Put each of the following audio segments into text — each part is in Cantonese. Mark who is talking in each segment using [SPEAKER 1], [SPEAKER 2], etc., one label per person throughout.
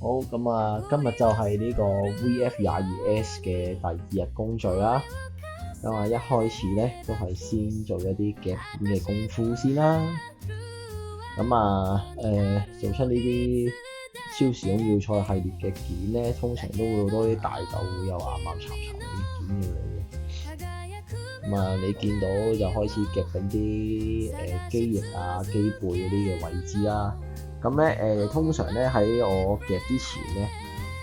[SPEAKER 1] 好咁啊，今日就係呢個 VF22S 嘅第2日工序啦。咁啊，一開始咧都係先做一啲夾件嘅功夫先啦。咁啊，做出呢啲超時空要塞系列嘅件咧，通常都會好多啲大嚿會有岩岩巢巢嘅件咁樣嘅。咁啊，你見到就開始夾緊啲機翼啊、機背嗰啲嘅位置啦。咁咧通常咧喺我夾之前咧，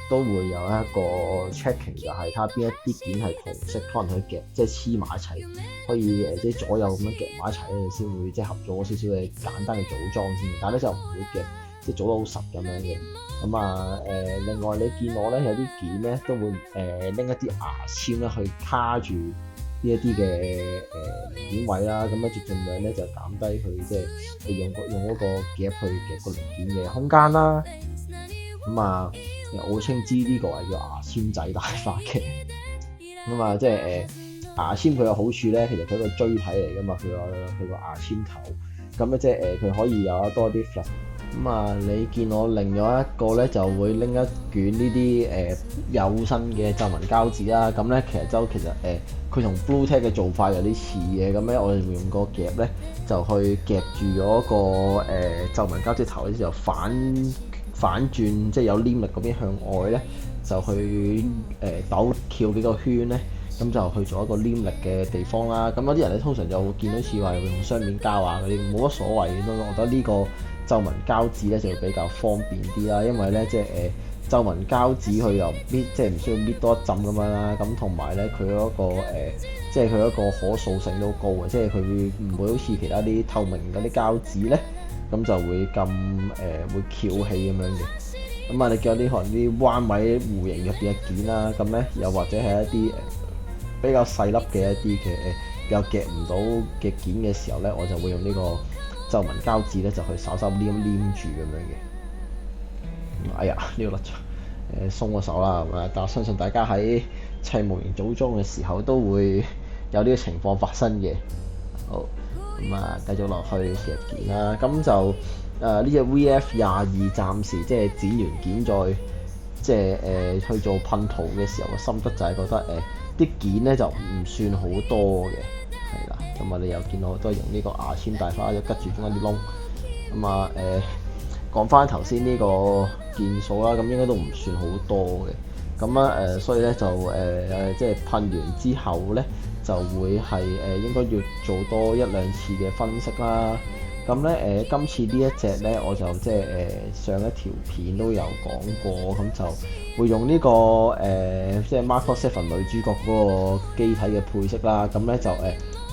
[SPEAKER 1] 都會有一個 checking， 就係睇下邊一啲件係同色，可能佢夾即係黐埋一齊，可以即係左右咁樣夾埋一齊咧，先會即係合咗少少嘅簡單嘅組裝先。但係咧就唔會夾即係組得好實咁樣嘅。咁啊另外你見我咧有啲件咧都會拎一啲牙籤咧去卡住呢一啲嘅零件位啦，咁咧就盡量咧就減低佢即係用嗰個夾去夾個零件嘅空間啦。咁啊，我稱之呢個係叫牙籤仔大法嘅。咁啊，即係牙籤佢有好處咧，其實佢係個錐體嚟噶嘛，佢個牙籤頭，咁咧即係佢可以有多啲 flap。咁啊，你見我另外一個咧就會拎一卷呢啲有身嘅皺紋膠紙啦。咁咧其實佢同 BlueTech 嘅做法有啲似嘅。咁咧我哋會用個夾咧就去夾住咗個皺紋膠紙頭咧，就反轉，即係有黏力嗰邊向外咧，就去抖翹幾個圈咧，咁就去做一個黏力嘅地方啦。咁有啲人咧通常就會見到似話用雙面膠啊嗰啲，冇乜所謂。我覺得呢個皺紋膠紙咧就會比較方便啲啦，因為咧即係皺紋膠紙佢又搣，即係唔需要搣多一浸咁樣啦。咁同埋咧佢嗰個即係佢嗰個可塑性都高嘅，即係佢唔會好似其他啲透明嗰啲膠紙咧，咁就會咁會翹氣咁樣嘅。咁啊，你見有啲可能啲彎位弧形入邊嘅件啦，咁咧又或者係一啲比較細粒嘅一啲嘅又夾唔到嘅件嘅時候咧，我就會用呢個皺紋膠紙咧，就去稍稍黏住咁樣嘅。哎呀，呢個甩咗，鬆個手啦，咁啊，但我相信大家喺砌模型組裝嘅時候都會有呢個情況發生嘅。好，咁啊，繼續落去夾件啦。咁就呢隻 VF22暫時即係剪完件再即係去做噴塗嘅時候嘅心得就係覺得啲件咧就唔算好多嘅，係啦。咁啊，你又見到都係用呢個牙籤大花，就拮住中間啲窿。咁啊講翻頭先呢個件數啦，咁應該都唔算好多嘅。咁啊所以咧就即係噴完之後咧，就會係應該要做多1-2次嘅分析啦。咁咧今次呢一隻咧，我就即係上一條片都有講過，咁就會用呢個即係 Mark 7女主角嗰個機體嘅配色啦。咁咧就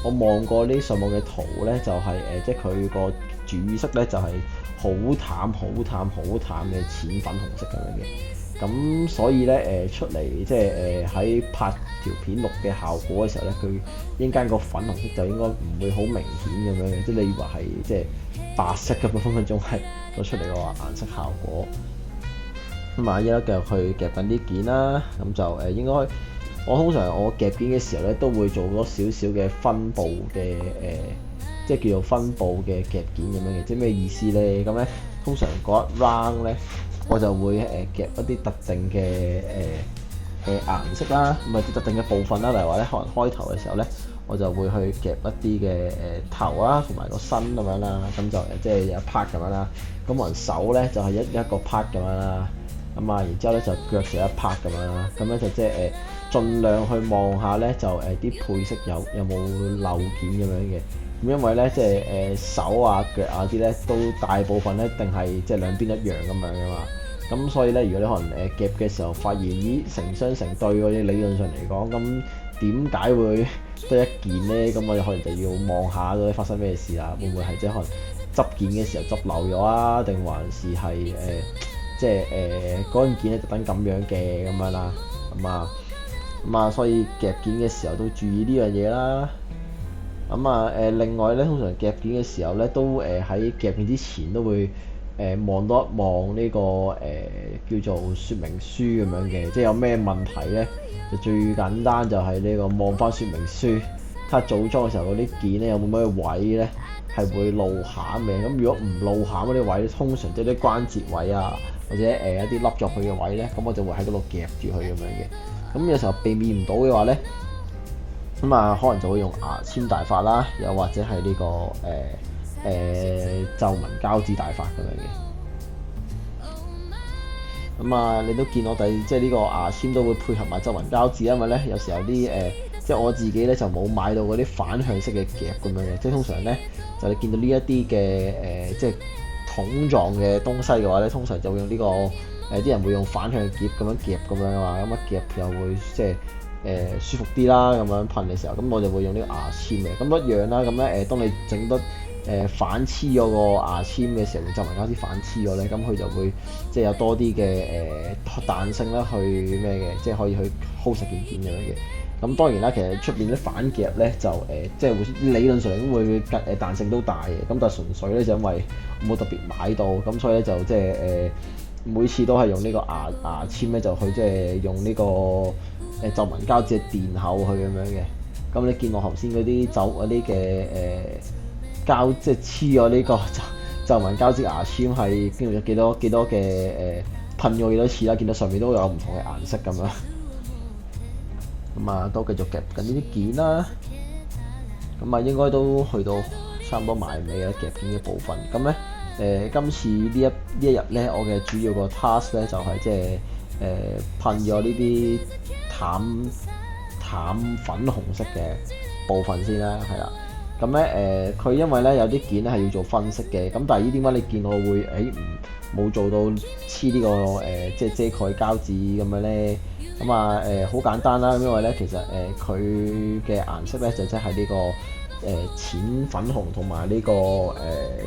[SPEAKER 1] 我望過啲上網嘅圖咧，就係即係佢個主色咧就係好淡嘅淺粉紅色咁樣嘅。咁所以咧出嚟即係喺拍條片錄嘅效果嘅時候咧，佢應間個粉紅色就應該唔會好明顯咁樣嘅，即係你以為係即係白色咁樣，分分鐘係攞出嚟個顏色效果。咁啊，依家繼續去夾緊啲件啦。咁就應該我通常我夾件嘅時候咧，都會做多少少嘅分佈嘅即係叫做分佈嘅夾件咁樣嘅。即係咩意思咧？咁咧通常嗰一 round 咧，我就會夾一啲特定嘅顏色啦，唔係特定嘅部分啦。例如話咧，可能開頭嘅時候咧，我就會去夾一啲嘅頭啦，同埋個身咁樣啦。咁就即係有一 part 咁樣啦。咁可能手咧就係一個 part 咁樣啦。咁啊，然之後咧就腳就一 part 咁樣啦。咁咧就即係盡量去望下咧，就啲配色有冇漏件咁樣嘅。咁因為咧即係手啊腳啊啲咧都大部分咧一定係即係兩邊一樣咁樣噶嘛。咁所以咧，如果你可能夾嘅時候發現咦成雙成對嗰啲，理論上嚟講，咁點解會得一件咧？咁我哋可能就要望下嗰啲發生咩事啦。會唔會係即係可能執件嘅時候執漏咗啊？定還是係即係嗰件咧特登咁樣嘅咁樣啦？咁啊，所以夾件嘅時候都注意呢樣嘢啦。咁啊另外咧，通常夾件嘅時候咧，都喺夾件之前都會望多一望呢個叫做說明書咁樣嘅，即係有咩問題咧，就最簡單就係呢個望翻說明書，睇下組裝嘅時候嗰啲件咧有冇咩位咧係會露餡嘅。咁如果唔露餡嗰啲位，通常即係啲關節位啊，或者一啲凹入去嘅位咧，咁我就會喺嗰度夾住佢咁樣嘅。咁有時候避免唔到嘅話咧，咁啊可能就會用牙籤大法啦，又或者係呢個皺紋膠紙大法咁樣嘅。咁啊，你都見我哋即係呢個牙籤都會配合埋皺紋膠紙，因為咧有時候啲即係我自己咧就冇買到嗰啲反向式嘅夾咁樣嘅，即係通常咧就你見到呢一啲嘅即係桶狀嘅東西嘅話咧，通常就會用呢個啲人會用反向夾咁樣夾咁樣啊嘛，咁啊夾又會即係舒服啲啦，咁樣噴嘅時候，咁我就會用呢個牙籤嘅，咁一樣啦，咁咧當你整得反黐咗個牙籤嘅時候，皺紋膠紙反黐咗咧，咁佢就會即係有多啲嘅彈性啦，去咩嘅，即係可以去 hold 實件咁樣嘅。咁當然啦，其實出邊啲反夾咧就即係會理論上都會彈性都大嘅，咁但係純粹咧就因為冇特別買到，咁所以咧就即係每次都係用呢個牙籤咧就去即係用呢個皺紋膠紙墊厚佢咁樣嘅。咁你見我頭先嗰啲嗰啲嘅膠即係黐咗呢個皺紋膠紙牙籤係經歷咗幾多嘅噴咗幾多次啦，見到上面都有唔同嘅顏色咁樣。咁啊都繼續夾緊呢啲件啦。咁啊應該都去到差唔多埋尾啦，夾件嘅部分。咁咧今次呢一日咧，我嘅主要個 task 咧就係即係噴咗呢啲淡粉紅色嘅部分先啦，係啦。咁咧佢因為咧有啲件咧係要做分析嘅，咁但係點解你見我會冇做到黐呢個即係遮蓋膠紙咁樣咧？咁啊好簡單啦，因為咧其實佢嘅顏色咧就即係呢個淺粉紅同埋呢個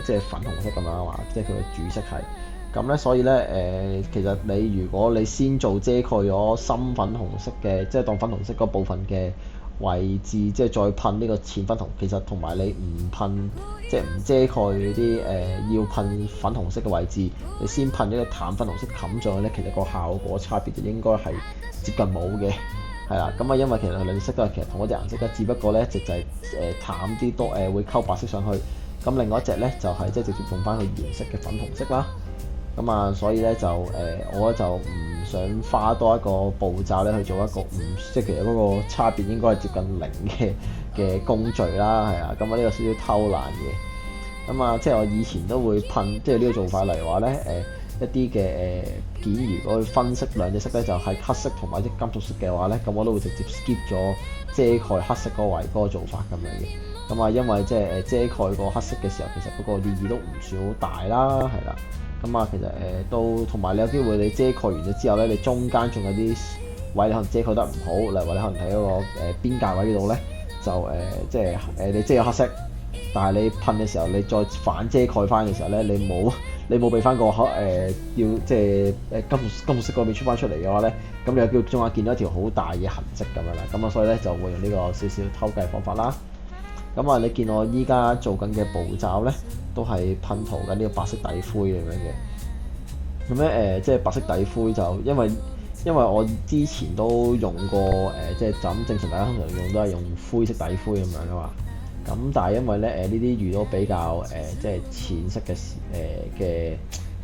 [SPEAKER 1] 即係粉紅色咁樣啊嘛，即係佢嘅主色係。咁咧所以咧其實如果你先做遮蓋咗深粉紅色嘅，即係當粉紅色嗰部分嘅位置，即係再噴呢個淺粉紅，其實同埋你唔噴即係唔遮蓋啲要噴粉紅色嘅位置，你先噴一個淡粉紅色冚上去咧，其實個效果差別就應該係接近冇嘅，係啦。咁啊因為其實兩隻色都係其實同一隻顏色嘅，只不過咧就係淡啲多會溝白色上去，咁另外一隻咧就係即係直接用翻佢原色嘅粉紅色啦。咁啊所以咧就我就唔想花多一個步驟咧去做一個即係其實嗰個差別應該係接近零嘅工序啦，係啊。咁啊呢個少少偷懶嘅。咁啊即係我以前都會噴，即係呢個做法嚟話咧一啲嘅件，如果去分析兩隻色咧，就係黑色同埋啲金屬色嘅話咧，咁我都會直接 skip 咗遮蓋黑色嗰位嗰個做法咁樣嘅。咁啊因為即係遮蓋個黑色嘅時候，其實嗰個意義都唔算好大啦，係啦。咁啊其實都同埋你有機會你遮蓋完咗之後咧，你中間仲有啲位你可能遮蓋得唔好，例如話你可能喺嗰個邊界位嗰度咧，就即係你遮咗黑色，但係你噴嘅時候你再反遮蓋翻嘅時候咧，你冇俾翻個要即係金屬色嗰邊出翻出嚟嘅話咧，咁你又叫中間見到一條好大嘅痕跡咁樣啦。咁啊所以咧就會用呢個少少偷計方法啦。咁啊你見我依家做緊嘅步驟咧，都係噴塗緊呢個白色底灰咁樣嘅。咁咧即係白色底灰就因為我之前都用過即係就咁正常大家通常用都係用灰色底灰咁樣噶嘛。咁但係因為咧呢啲遇到比較即係淺色嘅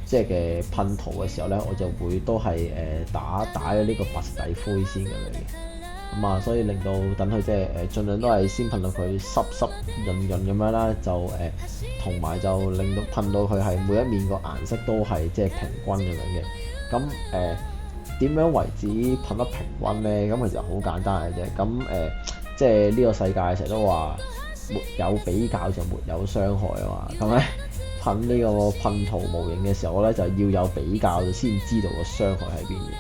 [SPEAKER 1] 即係嘅噴塗嘅時候咧，我就會都係打咗呢個白色底灰先咁樣嘅。咁啊，所以令到等佢即係盡量都係先噴到佢濕潤咁樣啦，就同埋就令到噴到佢係每一面個顏色都係即係平均咁樣嘅。咁點樣為止噴得平均咧？咁其實好簡單嘅啫。咁即係呢個世界成日都話沒有比較就沒有傷害啊嘛。咁咧噴呢個噴塗模型嘅時候咧，就要有比較先知道個傷害喺邊嘅。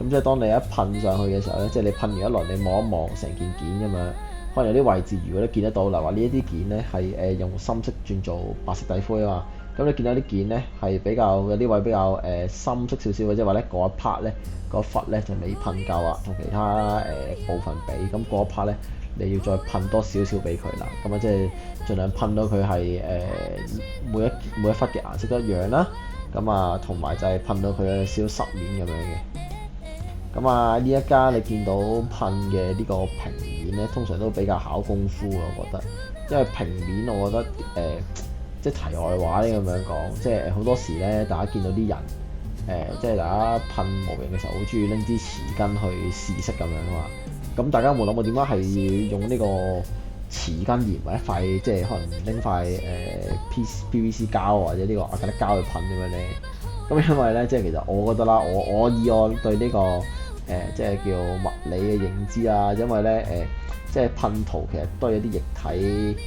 [SPEAKER 1] 咁即係當你一噴上去嘅時候咧，即係你噴完一輪，你望一望成件件咁樣，可能有啲位置如果你見得到，例如話呢一啲件咧係用深色轉做白色底灰啊嘛，咁你見到啲件咧係比較有啲位比較深色少少嘅，即係話咧嗰一 part 咧嗰忽咧就未噴夠啊，同其他部分比，咁嗰一 part 咧你要再噴多少少俾佢啦，咁啊即係盡量噴到佢係每一忽嘅顏色都一樣啦，咁啊同埋就係噴到佢嘅少少濕面咁樣嘅。咁啊呢一家你見到噴嘅呢個平面咧，通常都比較考功夫啊，我覺得，因為平面我覺得即係題外話呢咁樣講，即係好多時咧，大家見到啲人即係大家噴模型嘅時候，好中意拎支匙羹去試色咁樣啊嘛。咁大家有冇諗過點解係用呢個匙羹而唔係一塊即係可能拎塊PVC 膠或者呢個亞克力膠去噴咁樣咧？咁因為咧，即係其實我覺得啦，我以我對呢個即係叫物理嘅認知啊，因為咧即係噴塗其實都係一啲液體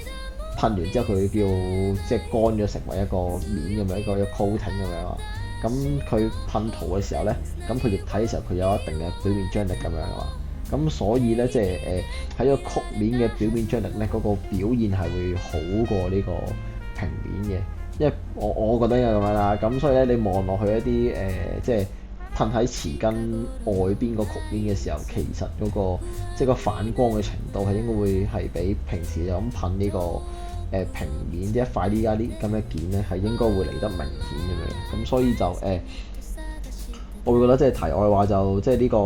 [SPEAKER 1] 噴完之後，佢叫即係乾咗成為一個面咁樣，一個 coating 咁樣啊。咁佢噴塗嘅時候咧，咁佢液體嘅時候佢有一定嘅表面張力咁樣啊嘛。咁所以咧，即係喺個曲面嘅表面張力咧，嗰個表現係會好過呢個平面嘅。因為我覺得係咁樣啦。咁所以咧，你望落去一啲即係噴喺匙羹外邊個曲面嘅時候，其實嗰個即係個反光嘅程度係應該會係比平時就咁噴呢個平面一塊呢家啲咁嘅件咧，係應該會嚟得明顯咁樣。咁所以就我會覺得即係題外話就即係呢個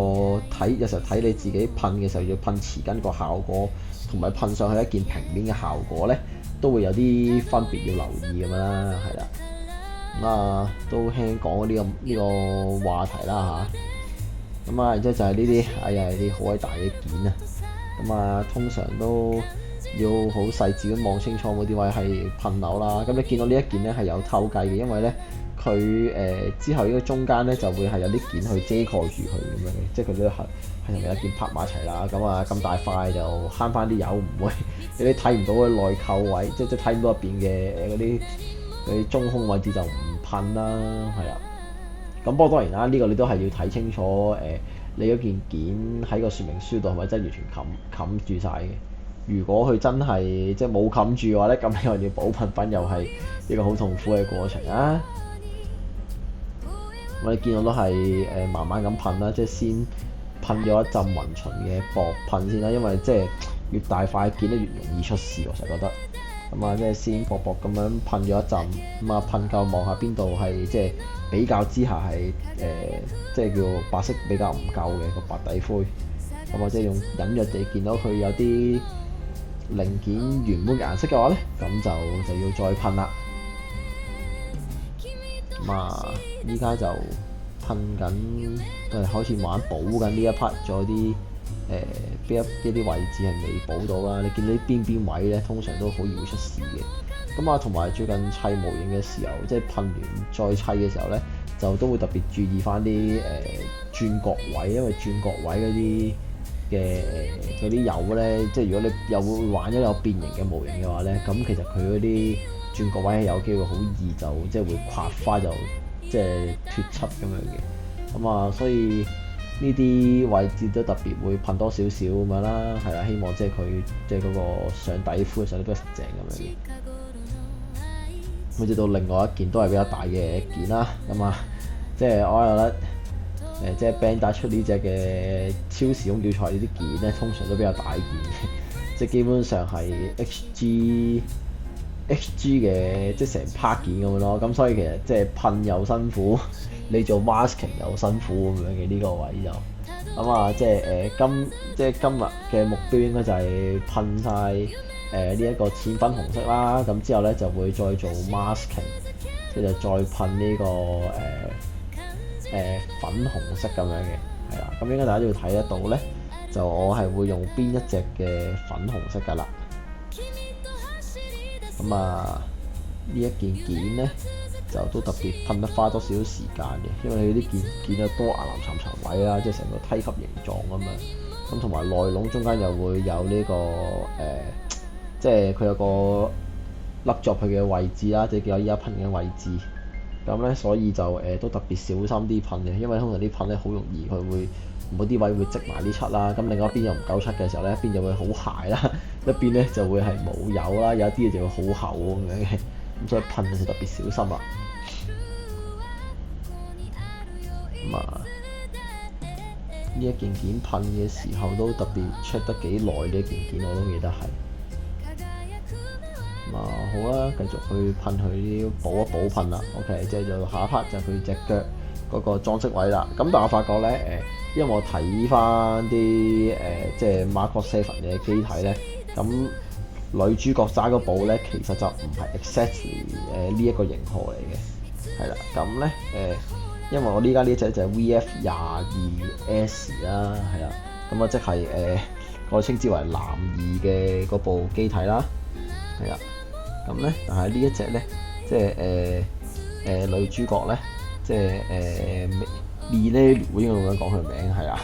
[SPEAKER 1] 有時候睇你自己噴嘅時候要噴匙羹個效果，同埋噴上去一件平面嘅效果咧，都會有啲分別要留意咁樣啦，係啦。咁啊，都輕講呢個話題啦嚇。咁啊，然之後就係呢啲，哎呀，啲好鬼大嘅件啊。咁啊，通常都要好細緻咁望清楚嗰啲位係噴樓啦。咁你見到呢一件咧係有偷計嘅，因為咧佢之後呢個中間咧就會係有啲件去遮蓋住佢咁樣嘅，即係佢都係同一件拍埋一齊啦。咁啊咁大塊就慳翻啲油，唔會你啲睇唔到嘅內扣位，即睇唔到入邊嘅嗰啲中空位置就唔噴啦，係啦。咁不過當然啦，呢個你都係要睇清楚你嗰件件喺個說明書度係咪真係完全冚住晒嘅？如果佢真係即係冇冚住嘅話咧，咁你又要補噴品，又係一個好痛苦嘅過程啊！我哋見到都係慢慢咁噴啦，即係先噴咗一陣勻循嘅薄噴先啦，因為即係越大塊件咧越容易出事，我成日覺得。咁啊，即係先薄薄咁樣噴咗一陣，咁啊噴夠望下邊度係即係比較之下係即係叫白色比較唔夠嘅個白底灰，咁啊即係用隱約地見到佢有啲零件原本嘅顏色嘅話咧，咁就要再噴啦。咁啊，依家就噴緊，都係開始慢慢補緊呢一 part，仲有啲邊一啲位置係未補到啦。你見到啲邊位咧，通常都好易會出事嘅。咁啊，同埋最近砌模型嘅時候，即係噴完再砌嘅時候咧，就都會特別注意翻啲轉角位，因為轉角位嗰啲嘅嗰啲油咧，即係如果你又會玩咗有變形嘅模型嘅話咧，咁其實佢嗰啲轉角位係有機會好易就即係會刮花，就即係脫漆咁樣嘅。咁啊，所以呢啲位置都特別會噴多少少咁樣啦，係啦，希望即係佢即係嗰個上底灰上得比較實淨咁樣嘅。咁至到另外一件都係比較大嘅件啦，咁啊，即係我覺得即係 Bandai 出呢隻嘅超時空叫賽呢啲件咧，通常都比較大件嘅，即係基本上係 HG 嘅，即係成 part 件咁樣咯。咁所以其實即係噴又辛苦，你做 masking 又辛苦咁樣嘅呢個位就咁啊，即係今日嘅目標應該就係噴晒呢一個淺粉紅色啦。咁之後咧就會再做 masking， 即係就再噴呢個粉紅色咁樣嘅，係啦。咁應該大家都要睇得到咧，就我係會用邊一隻嘅粉紅色㗎啦。咁啊，呢一件件咧就都特別噴得花多少少時間嘅，因為佢啲件啊多牙藍沉沉位啦，即係成個梯級形狀咁樣。咁同埋內籠中間又會有呢個即係佢有個凹咗佢嘅位置啦，即係叫我依家噴嘅位置。咁咧，所以就都特別小心啲噴嘅，因為通常啲噴咧好容易佢會某啲位會積埋啲漆啦。咁另外一邊又唔夠漆嘅時候咧，一邊就會好鞋啦，一邊咧就會係冇油啦，有一啲嘢就會好厚咁樣嘅。咁所以噴就特別小心啦。咁啊，呢一件件噴嘅時候都特別 check 得幾耐，呢一件件我都記得係。好啦，繼續去噴佢啲補一補噴啦。OK， 即係就下一 part 就係佢隻腳嗰個裝飾位啦。咁但係我發覺咧因為我睇翻啲即係 Mark 7嘅機體咧，咁女主角揸嗰部咧其實就唔係 exactly 呢一個型號嚟嘅，係啦。咁咧因為我呢家呢隻就係 VF22S 啦，係啦，咁啊即係我稱之為男二嘅嗰部機體啦，係啦，咁咧但係呢一隻咧，即係女主角咧，即係Millennium 應該咁樣講佢名係啦，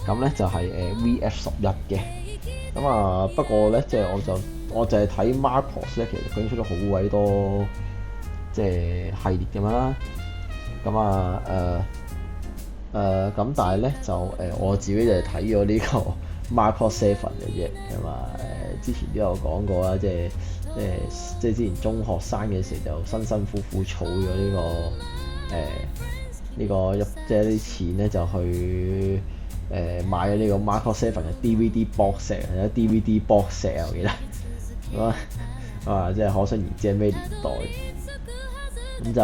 [SPEAKER 1] 咁咧就係VF11嘅，咁啊不過咧即係我就係睇 Macross 咧，其實佢出咗好鬼多即係系列咁樣啦。咁啊咁但係咧就我自己就係睇咗呢個 Macross 7嘅啫，咁啊之前都有講過啦，即係之前中學生嘅時候就辛辛苦苦儲咗呢個即係啲錢咧就去買咗呢個 Macross 7嘅 DVD box set， 有 DVD box set 我記得，即係可想而知係咩年代，咁就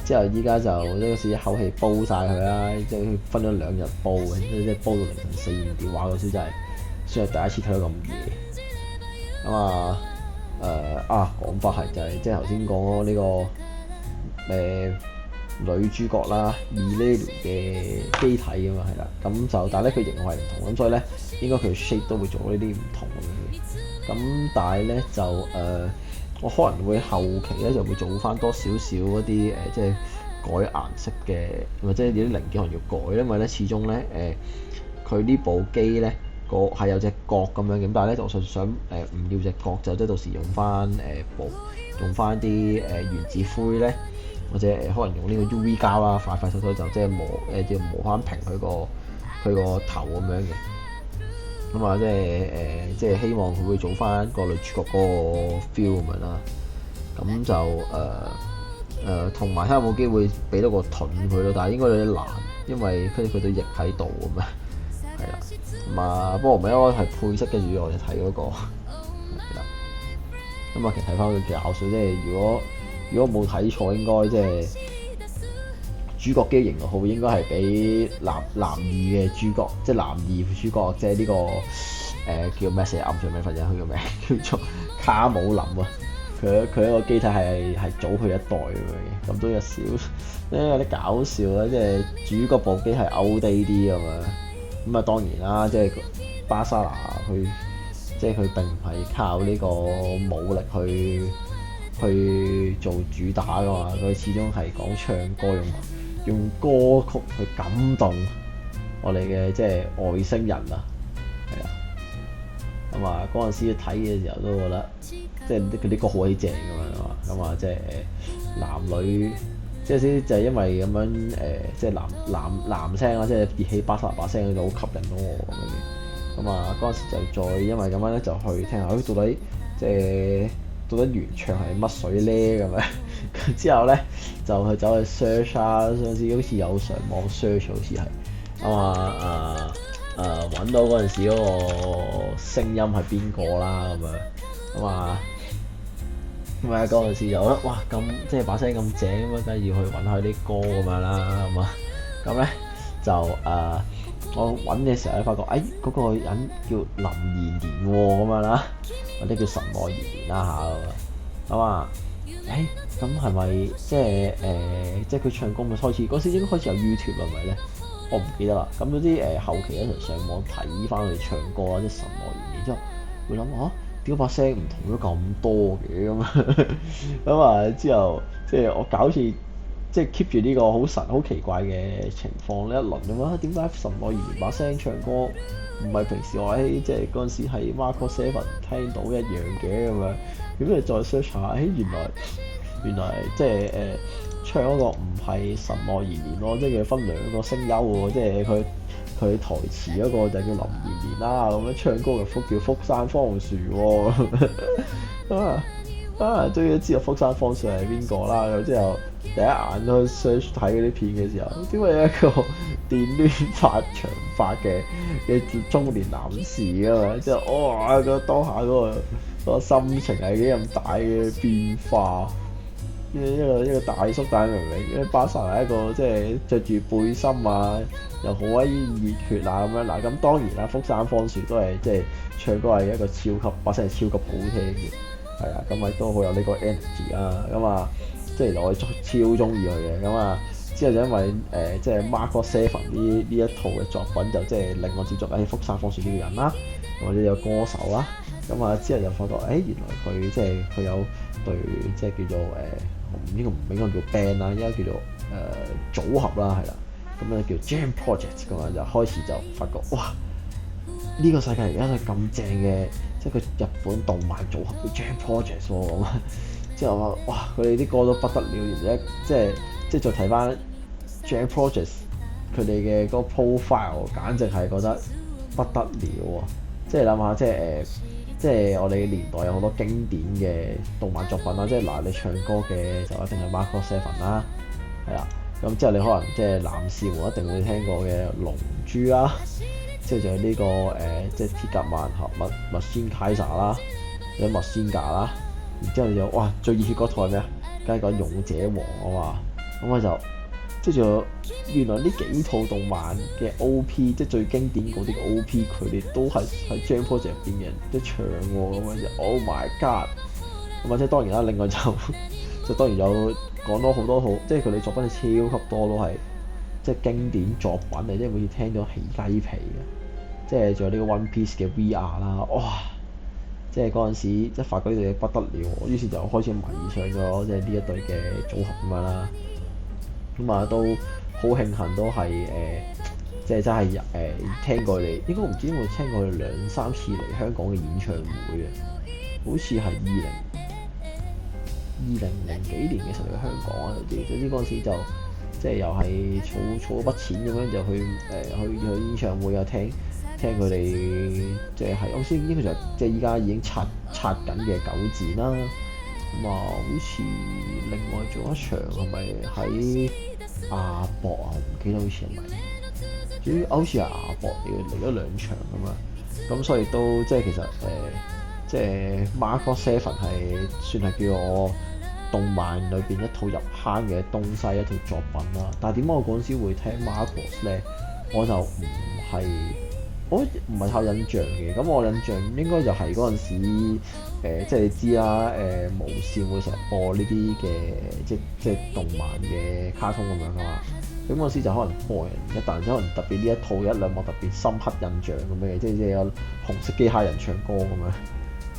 [SPEAKER 1] 之後依家就呢個時一口氣煲晒佢啦，即係分咗2日煲嘅，即係煲到凌晨4、5點，話嗰時真係算係第一次睇到咁夜。咁講法係就係即係頭先講呢個女主角啦 Millennium 嘅機體啊嘛，係啦，咁就但係咧佢型號係唔同，咁所以咧應該佢 shape 都會做呢啲唔同嘅嘢。咁但係咧就我可能會後期咧就會做翻多少少嗰啲即係改顏色嘅，或者有啲零件可能要改，因為咧始終咧佢呢部機咧係有隻角咁樣嘅，但係咧我想唔要隻角，就即係到時用翻啲原子灰咧，或者可能用呢個 UV 膠啦，快手就即係磨翻平佢個頭咁樣嘅。咁啊，即係希望佢會做翻個女主角嗰個 feel 咁樣啦。咁就同埋睇下有冇機會俾到個盾佢咯，但係應該有啲難，因為佢對翼喺度咁樣，係啦。不過唔係因為係配色嘅，主要我哋睇嗰個係啦。咁其實睇翻佢幾搞笑，即係如果冇睇錯，應該即係主角機型號應該係比男二嘅主角，即係男二主角，即係呢個叫咩寫暗上名份人，佢個名叫做卡姆林啊。佢一個機體係早佢一代咁樣嘅，咁都有少有啲搞笑啦。即係主角部機係 outdate 啲咁樣，咁當然啦，即係巴莎拿佢即係佢並唔係靠呢個武力去做主打噶嘛，佢始終係講唱歌，用歌曲去感動我哋嘅即係外星人啊，係啊，嗰陣時睇嘅時候都覺得即係佢啲歌好鬼正咁樣啊，即係男女即係先就係因為咁樣即係男聲啦，即係熱氣巴薩把聲就好吸引到我咁樣。嗰陣時就再因為咁樣咧就去聽下，到底原唱係乜水咧咁樣。之後咧就去走去 search 啊，上次好似有上網 search， 好似係揾到嗰陣時嗰個聲音係邊個啦咁樣。嗰陣時就覺得哇咁即係把聲咁正咁樣，梗係要去揾下啲歌咁樣啦咁咧就我揾嘅時候咧發覺嗰個人叫林延年喎咁樣啦，或者叫神奈延年啦嚇咁係咪即係佢唱歌咪開始嗰時應該開始有 YouTube 係咪咧？我唔記得啦。咁總之後期咧就上網睇翻佢唱歌啦，即係神奈延年之後會諗點解把聲唔同咗咁多嘅咁之後即係我搞似即係 keep 住呢個好奇怪嘅情況呢一輪咁啊，點解神奈延年把聲唱歌唔係平時我喺即係嗰陣時喺 Macross 7聽到一樣嘅咁樣？咁你再 search 下，原來即係唱嗰個唔係神奈延年咯，即係佢分2個聲優喎，即係佢台詞嗰個就叫林延年啦，咁樣唱歌嘅叫福山芳樹喎，終於知道福山芳樹係邊個啦。咁之後第一眼都 search 睇嗰啲片嘅時候，點解有一個電攣髮長髮嘅中年男士啊嘛？之後當下嗰個心情係幾咁大嘅變化。一個大叔，但係明明因為巴薩係一個即係着住背心啊，又好鬼熱血啊咁樣嗱。咁當然啦，福山芳樹都係即係唱歌係一個把聲係超級好聽嘅，係啊，咁咪都好有呢個 energy 啊。即即係我超中意佢嘅。咁啊之後就因為即係 Mark Seven 呢一套嘅作品就即係令我接觸福山芳樹呢個人啦，或者有歌手啦。咁啊之後就發覺原來佢即係佢有對即係叫做呢個唔應該叫 band 啦，應該叫做組合啦，係啦。咁咧叫 Jam Project 咁啊，就開始就發覺哇！呢個世界而家係咁正嘅，即係佢日本動漫組合叫 Jam Project 喎咁啊。之後話哇，佢哋啲歌都不得了，而且即係再睇翻 Jam Project 佢哋嘅嗰個 profile， 簡直係覺得不得了喎！即係諗下，即係我哋年代有好多經典嘅動漫作品啦，即係嗱你唱歌嘅就一定係 Mark Seven 啦，係啦。咁之後你可能即係男士們一定會聽過嘅龍珠啦，即係仲有呢個即係鐵甲萬合麥仙凱撒啦，有麥仙架啦，然之後就哇最熱血嗰套係咩啊？梗係講勇者王啊嘛，咁我就即係仲有原來呢幾套動漫嘅 OP， 即係最經典嗰啲嘅 OP， 佢哋都係喺 Jam Project 入邊嘅人都唱喎，咁樣就 Oh my God！ 咁啊即係當然啦，另外就當然有。講咗好多好，即係佢哋作品係超級多，都係即係經典作品嚟，即係每次聽到起雞皮嘅。即係仲有呢個 One Piece 嘅 VR 啦，哇！即係嗰陣時即係發覺呢對嘢不得了，於是就開始迷上咗即係呢一對嘅組合咁樣啦。咁啊都好慶幸都係即係真係聽過佢哋，應該唔知有冇聽過佢哋2-3次嚟香港嘅演唱會啊，好似係2000幾年嘅時候嚟香港啊，總之嗰陣時就即係又係儲咗筆錢咁樣就去演唱會啊，聽佢哋即係好似應該就即係依家已經拆緊嘅九展啦。咁啊，好似另外做一場係咪喺亞博啊？我唔記得好似係咪？主要好似係亞博嚟咗2場咁啊。咁所以都即係其實即係 Mark Seven 係算係叫我動漫裏邊一套入坑嘅東西，一套作品啦。但係點解我嗰陣時會聽 Marcos 咧？我就唔係靠印象嘅。咁我印象應該就係嗰陣時即係你知啦，無線會成日播呢啲嘅即係動漫嘅卡通咁樣噶嘛。咁嗰陣時就可能播人一但可能特別呢一套一兩幕特別深刻印象咁樣嘅，即係有紅色機械人唱歌咁樣。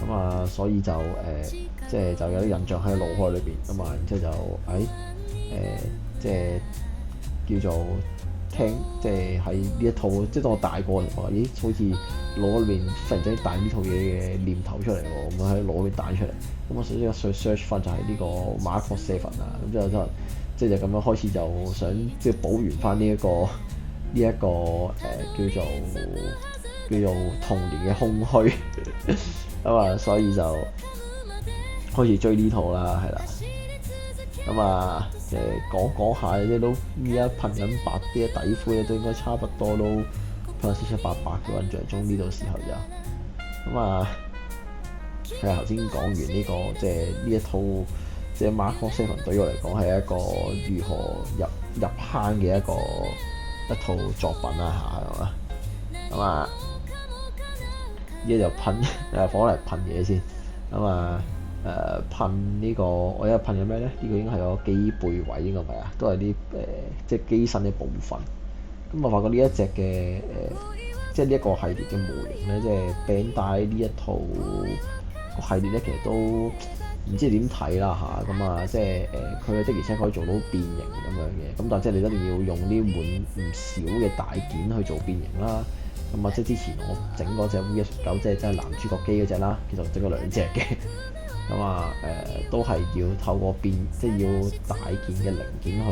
[SPEAKER 1] 咁啊，所以就即係就有啲印象喺腦海裏邊咁啊，然之後就即係叫做聽，即係喺呢一套，即係當我大個嚟話，咦，好似腦裏邊忽然之間彈呢套嘢嘅念頭出嚟喎，咁喺腦裏邊彈出嚟，咁我首先去 search 翻就係呢個 Mark Seven 啊，咁之後就即係就咁樣開始就想即係補完翻呢一個叫做童年嘅空虛。咁啊，所以就開始追呢套啦，係啦。咁啊，講下即係都依家噴緊白啲嘅底褲咧，都應該差不多都噴到7-7-8-8嘅印象中呢度時候就。咁啊，係啊，頭先講完呢個即係呢一套即係 Mark Seven 對我嚟講係一個如何入坑嘅一套作品啦嚇，係嘛？咁啊〜依家就噴放嚟噴嘢先，咁啊噴呢個我而家噴緊咩咧？呢個應該係個機背位應該係啊，都係啲即係機身嘅部分。咁我發覺呢一隻嘅即係呢一個系列嘅模型咧，即係 Bandai 呢一套個系列咧，其實都唔知點睇啦嚇。咁啊即係佢的而且確可以做到變形咁樣嘅，咁但係即係你一定要用啲唔少嘅大件去做變形啦。咁啊，即係之前我整嗰隻 V19，即係男主角機嗰隻啦，其實整咗2隻嘅。咁啊都係要透過即係要大件嘅零件去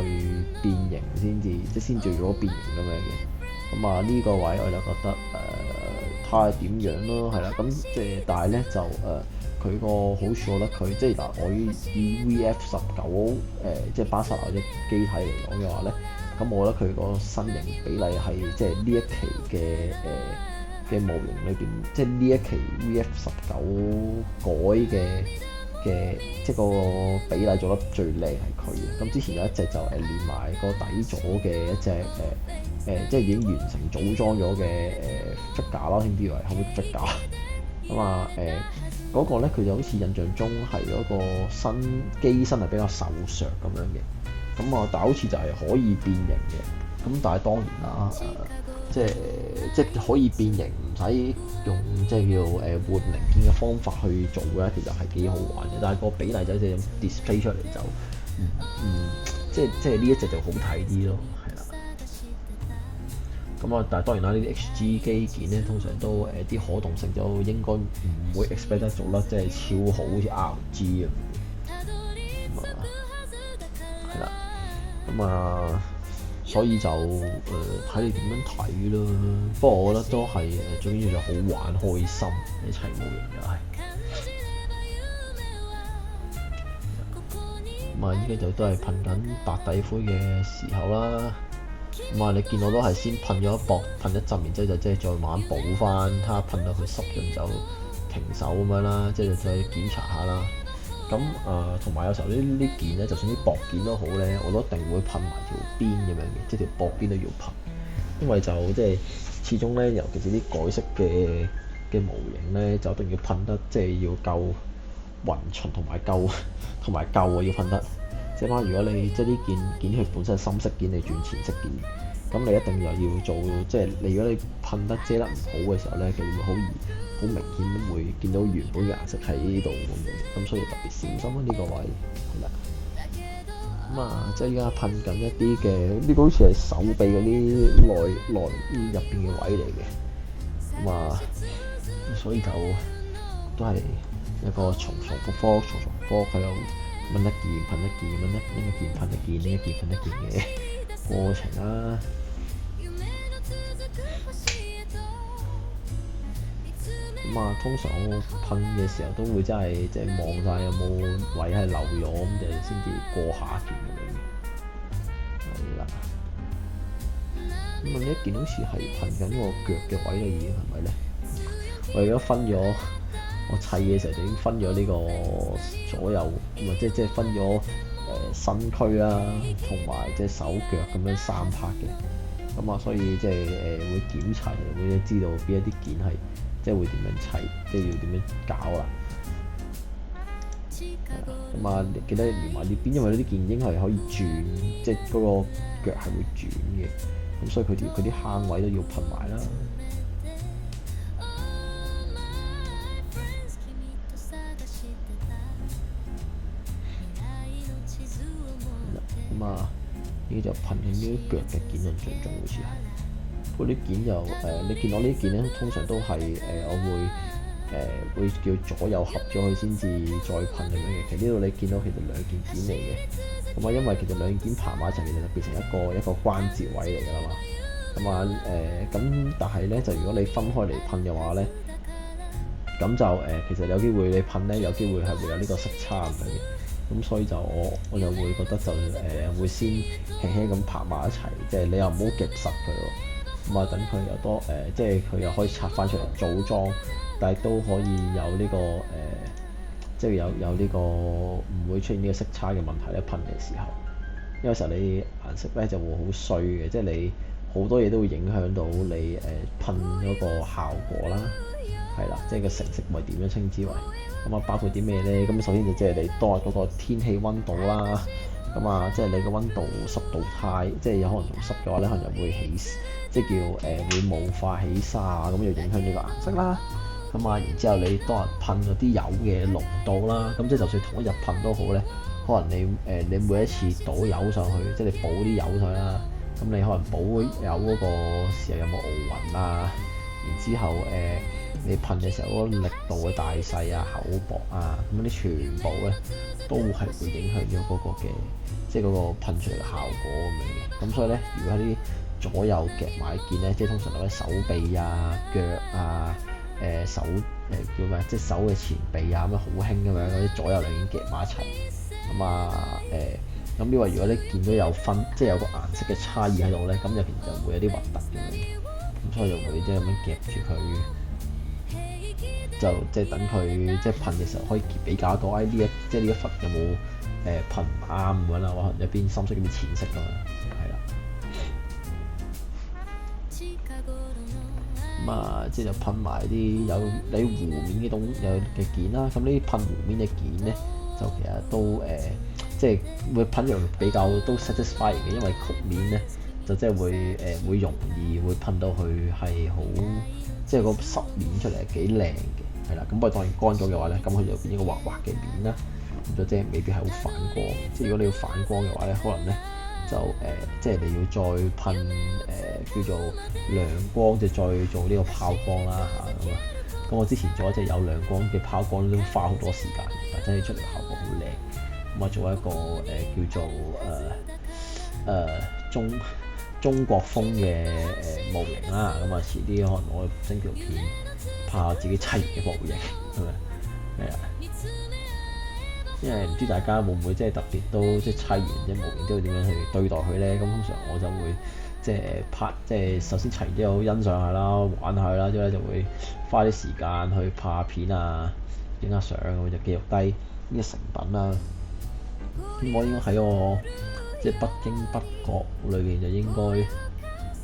[SPEAKER 1] 變形先至，即係先做咗變形咁樣嘅。咁啊呢個位我就覺得睇下點樣咯，係啦。咁即係但係咧就佢個好處，我覺得佢即係嗱，我以 VF19即係巴塞羅嘅機體嚟講嘅話咧。咁我覺得佢個身形比例係即係呢一期嘅模型裏邊，即係呢一期 VF19改嘅即係個比例做得最靚係佢嘅。咁之前有一隻就連埋個底座嘅一隻即係已經完成組裝咗嘅figure啦，先啲為後尾 figure。咁啊嗰個咧佢就好似印象中係嗰個機身係比較瘦削咁樣嘅，咁啊但係好似就係可以變形嘅，咁但係當然啦，即係可以變形，唔使用即係叫換零件嘅方法去做咧，其實係幾好玩嘅。但係個比例就即係 display 出嚟就即係呢一隻就好睇啲咯，係啦。咁啊，但係當然啦，呢啲 HG 機件咧，通常都啲可動性就應該唔會 expect 得做得即係超好，好似 RG 咁。咁啊，係啦。咁啊，所以就睇你點樣睇咯。不過我覺得都係最緊要就好玩開心，一齊模型就係。咁啊，依家就都係噴緊白底灰嘅時候啦。咁啊，你見我都係先噴咗一搏，噴一陣，然之後就即係再慢慢補翻，睇下噴到佢濕潤就停手咁樣啦，即係再檢查下啦。咁同埋有時候呢件咧，就算啲薄件都好咧，我都一定會噴埋條邊咁樣嘅，即係條薄邊都要噴，因為就即係始終咧，尤其是啲改色嘅模型咧，就一定要噴得即係要夠勻循同埋夠啊，要噴得。即係如果你即係呢件佢本身係深色件，你轉淺色件，咁你一定又要做，即係你如果你噴得遮得唔好嘅時候咧，其實會好明顯會見到原本嘅顏色喺呢度咁，所以特別小心啊呢個位係啦。咁啊，即係依家噴緊一啲嘅呢個好似係手臂嗰啲內入邊嘅位嚟嘅，咁啊，所以就都係一個重複科佢又掹一件噴一件，掹一件噴一件，呢一件噴一件嘅過程啦。咁啊，通常我噴嘅時候都會真係即係望晒有冇位係漏咗，咁就先至過下一件咁樣。係啦。咁啊，呢一件好似係噴緊個腳嘅位啦，已經係咪咧？我而家分咗。我砌嘅時候就已經分咗呢個左右，咁啊即係分咗身軀啦，同埋即係手腳咁樣3 part 嘅，咁啊所以即係會檢查，會知道邊一啲件係即係會點樣砌，即係要點樣搞啦。咁啊記得連埋呢邊，因為呢啲件應該係可以轉，即係嗰個腳係會轉嘅，咁所以佢啲坑位都要噴埋啦。咁啊，呢就噴緊呢啲腳嘅件，印象中好似係嗰啲件就你見到呢啲件咧，通常都係我會叫左右合咗佢先至再噴咁樣嘅。其實呢度你見到其實2件件嚟嘅，咁啊因為其實2件件排埋一齊，其實就變成一個關節位嚟㗎啦嘛。咁啊咁但係咧就如果你分開嚟噴嘅話咧，咁就其實有機會你噴咧，有機會係會有呢個色差咁樣嘅。咁所以就我就會覺得就會先輕輕咁拍埋一齊，即係你又唔好夾實佢喎。咁啊等佢又多即係佢又可以拆翻出嚟組裝，但係都可以有呢個即係有呢個唔會出現呢個色差嘅問題咧。噴嘅時候，因為有時候你顏色咧就會好衰嘅，即係你好多嘢都會影響到你噴嗰個效果啦。係啦，即係個成色為點樣稱之為咁啊？包括啲咩咧？咁首先就即係你當日嗰個天氣溫度啦。咁啊，即係你個溫度濕度太，即係有可能仲濕嘅話咧，可能就會即係叫會霧化起沙啊，咁就影響呢個顏色啦。咁啊，然之後你當日噴嗰啲油嘅濃度啦，咁即係就算同一日噴都好咧，可能你每一次倒油上去，即係你補啲油上去啦。咁你可能補油嗰個時候有冇奧運啊？然之後你噴嘅時候嗰個力度嘅大細啊、厚薄啊，咁啲全部咧都係會影響咗嗰個嘅，即係嗰個噴出嚟嘅效果咁樣嘅。咁所以咧，如果喺啲左右夾埋件咧，即係通常攞喺手臂啊、腳啊、手叫咩？即係手嘅前臂啊咁樣好輕咁樣，嗰啲左右兩件夾埋一齊。咁啊咁因為如果你見到有分，即係有個顏色嘅差異喺度咧，咁就其實就會有啲核突嘅。咁所以就會即係咁樣夾住佢。就即係等佢即係噴嘅時候可以比較到，呢一忽有冇噴唔啱咁樣啦，可能一邊深色一邊淺色咁樣，係啦。咁咁啊，即係就噴埋啲有你弧面有嘅件啦。咁呢啲噴弧面嘅件咧，就其實都即係會噴出嚟比較都 satisfying 嘅，因為曲面咧就即係會容易會噴到去係好，即係個濕面出嚟係幾靚嘅，係啦。咁不過當然乾咗嘅話咧，咁佢就變一個滑滑嘅面啦，咁就即係未必係好反光。即係如果你要反光嘅話咧，可能咧就即係你要再噴叫做亮光，就再做呢個拋光啦嚇咁啊。咁我之前做一隻有亮光嘅拋光都花好多時間，但真係出嚟效果好靚。咁啊做一個叫做中國風嘅模型啦。咁啊遲啲可能我整條片拍下自己砌完嘅模型咁樣係啊。因為唔知大家會唔會即係特別都即係砌完隻模型都要點樣去對待佢咧？咁通常我就會即係拍，即係首先砌完之後欣賞下啦，玩下佢啦，之後咧就會花啲時間去拍下片啊，影下相咁就記錄低呢個成品啦。咁我應該喺我即係不經不覺裏邊就應該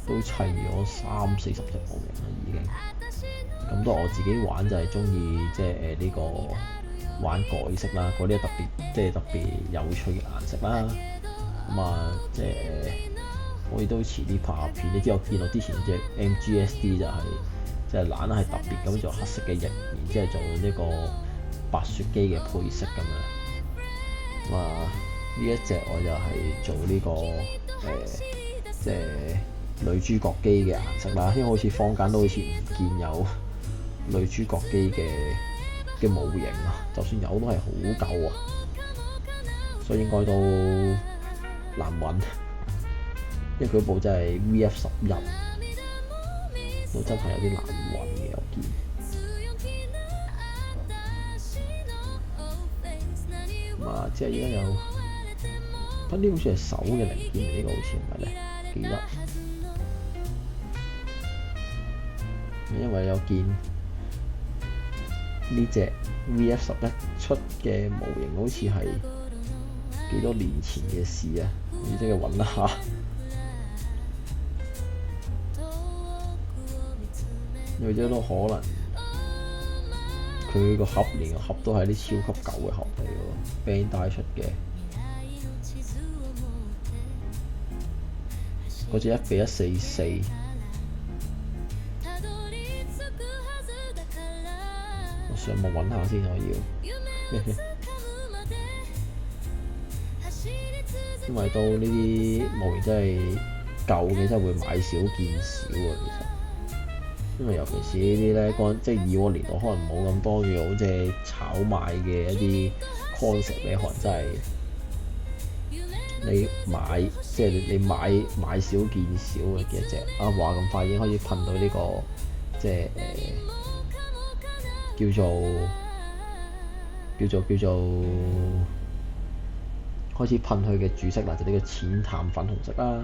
[SPEAKER 1] 都砌咗30-40隻模型啦已經。咁都我自己玩就係中意即係呢個玩改色啦，嗰啲特別有趣嘅顏色啦。咁啊即係我亦都遲啲拍下片。你知我見到之前隻 MGSD 就係即係懶係特別咁做黑色嘅翼，然之後做呢個白雪機嘅配色咁樣。咁啊呢一隻我就係做呢個即係女主角機嘅顏色啦，因為好似坊間都好似唔見有女主角機嘅模型啊，就算有都係好舊啊，所以應該都難揾，因為佢部真係 VF11，都真係有啲難揾嘅我見。咁啊，即係而家有呢好似係手嘅零件嚟，呢個好似唔係咧，記得。因為有見呢隻 VF11出嘅模型，好似係幾多年前嘅事啊！你即係揾一下，或者都可能佢個盒連個盒都係啲超級舊嘅盒嚟嘅喎 ，Bandai 出嘅。嗰隻1:144，我上網揾下先，我要，因為到呢啲模型真係舊嘅，真係會買少見少啊。其實，因為尤其是呢啲咧，即係以我年代可能冇咁多嘅好似炒賣嘅一啲 concept 咧，可能真係。你買即係你買少見少嘅一隻啊，話咁快已經開始噴到呢個即係叫做開始噴佢嘅主色啦，就呢個淺淡粉紅色啦，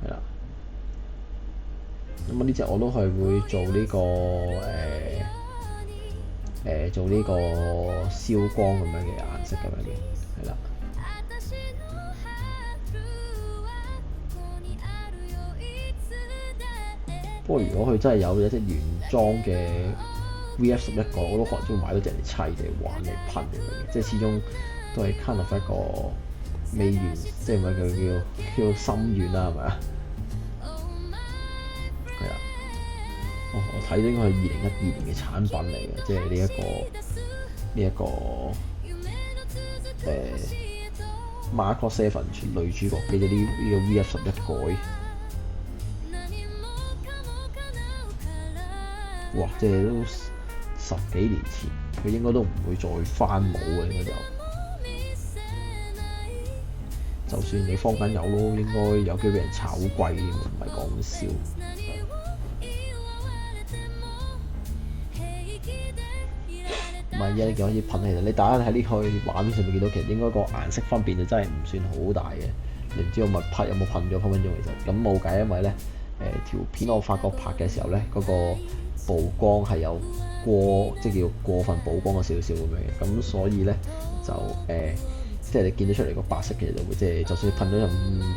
[SPEAKER 1] 係啦。咁啊呢隻我都係會做呢個做呢個燒光咁樣嘅顏色咁樣嘅，係啦。不過如果佢真係有一隻原裝嘅 VF11個，我都可能都會買到隻嚟砌嚟玩嚟噴嘅，即係始終都係 kind of 一個未完，即係咪叫心願啦，係咪啊？係啊，我睇到應該係2012年嘅產品嚟嘅，即係呢一個Macross 7女主角機嘅呢個 VF11改。哇！即係都10幾年前，佢應該都唔會再翻模嘅，應該就算你坊間有咯，應該有機會俾人炒貴，唔係講笑。唔係啊！你可以噴，其實你大家喺呢個畫面上面見到，其實應該個顏色分別就真係唔算好大嘅。你唔知我咪拍有冇噴咗分鐘其實，咁冇計，因為咧條片我發覺拍嘅時候咧嗰個曝光係有即係叫過分曝光咗少少咁樣嘅，咁所以咧就即係你見到出嚟個白色其實就會即係，就算你噴咗陣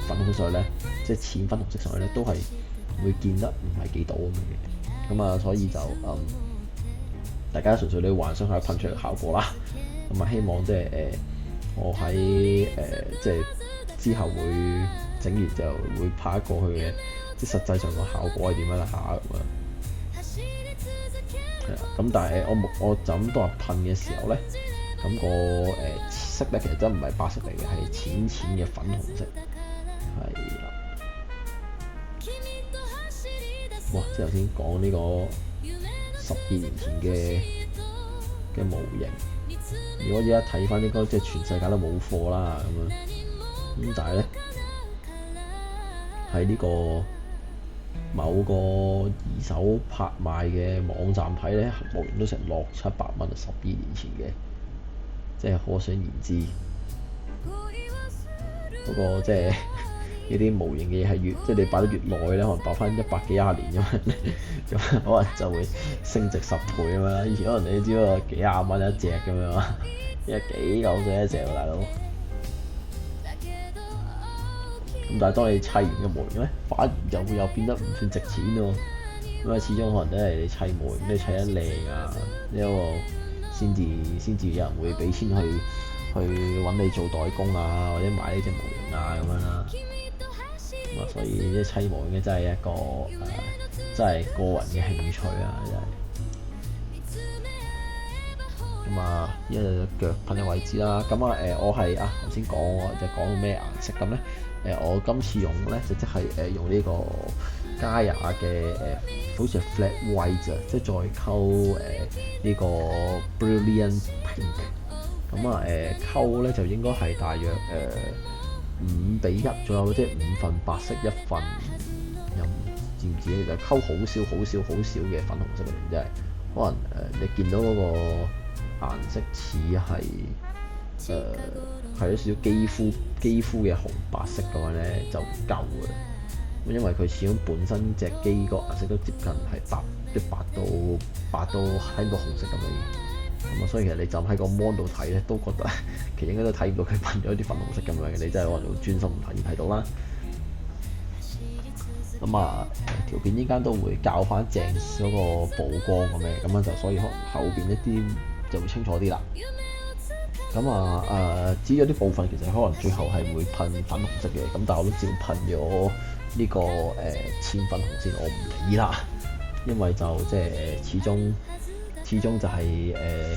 [SPEAKER 1] 粉紅色上去咧，即係淺粉紅色上去咧，都係會見得唔係幾到咁樣嘅。咁啊，所以就大家純粹你幻想下噴出嚟嘅效果啦。咁啊，希望即係我喺即係之後會整完就會拍過去嘅，即係實際上個效果係點樣啦嚇咁樣。係啦，咁但係我就咁當日噴嘅時候咧，咁個色咧其實真唔係白色嚟嘅，係淺淺嘅粉紅色。係啦，哇！即係頭先講呢個12年前嘅模型，如果而家睇翻應該即係全世界都冇貨啦咁樣。咁但係咧喺呢個某個二手拍賣嘅網站睇咧，模型都成600-700蚊，12年前嘅，即係可想而知。不過即係呢啲模型嘅嘢係即係你擺得越耐咧，可能擺翻100幾廿年咁樣，咁可能就會升值10倍咁樣啦。以前可能你知喎幾廿蚊一隻咁樣啊，依家幾嚿水一隻喎，大佬。咁但係當你砌完嘅模型咧，反而就會有變得唔算值錢喎。因為始終可能都係你砌模型，你砌得靚啊，呢個先至有人會俾錢去揾你做代工啊，或者買呢隻模型啊咁樣啦。咁啊，所以即係砌模型嘅真係一個真係個人嘅興趣啊，真係。咁啊，依家就腳噴嘅位置啦。咁啊我係頭先講就講到咩顏色咁咧？我今次用咧就即係用呢個嘉雅嘅好似係 flat white 啊，即係再溝呢個 brilliant pink。咁啊溝咧就應該係大約5:1左右，即係5份白色1份，又知唔知咧？就溝好少嘅粉紅色嘅，真係可能你見到嗰個顏色似係係有少少肌膚嘅紅白色咁樣咧就唔夠嘅。咁因為佢始終本身隻機個顏色都接近係白，即係白到喺個紅色咁樣。咁啊，所以其實你就喺個 mon 度睇咧，都覺得其實應該都睇唔到佢噴咗啲粉紅色咁樣嘅。你真係可能要專心睇到啦。咁啊條片呢間都會校翻正嗰個曝光咁樣就所以可能後邊一啲就會清楚啲啦。咁至於有啲部分其實可能最後係會噴粉紅色嘅，咁但係我都照噴咗呢個淺粉紅先，我唔理啦，因為就即係始終就係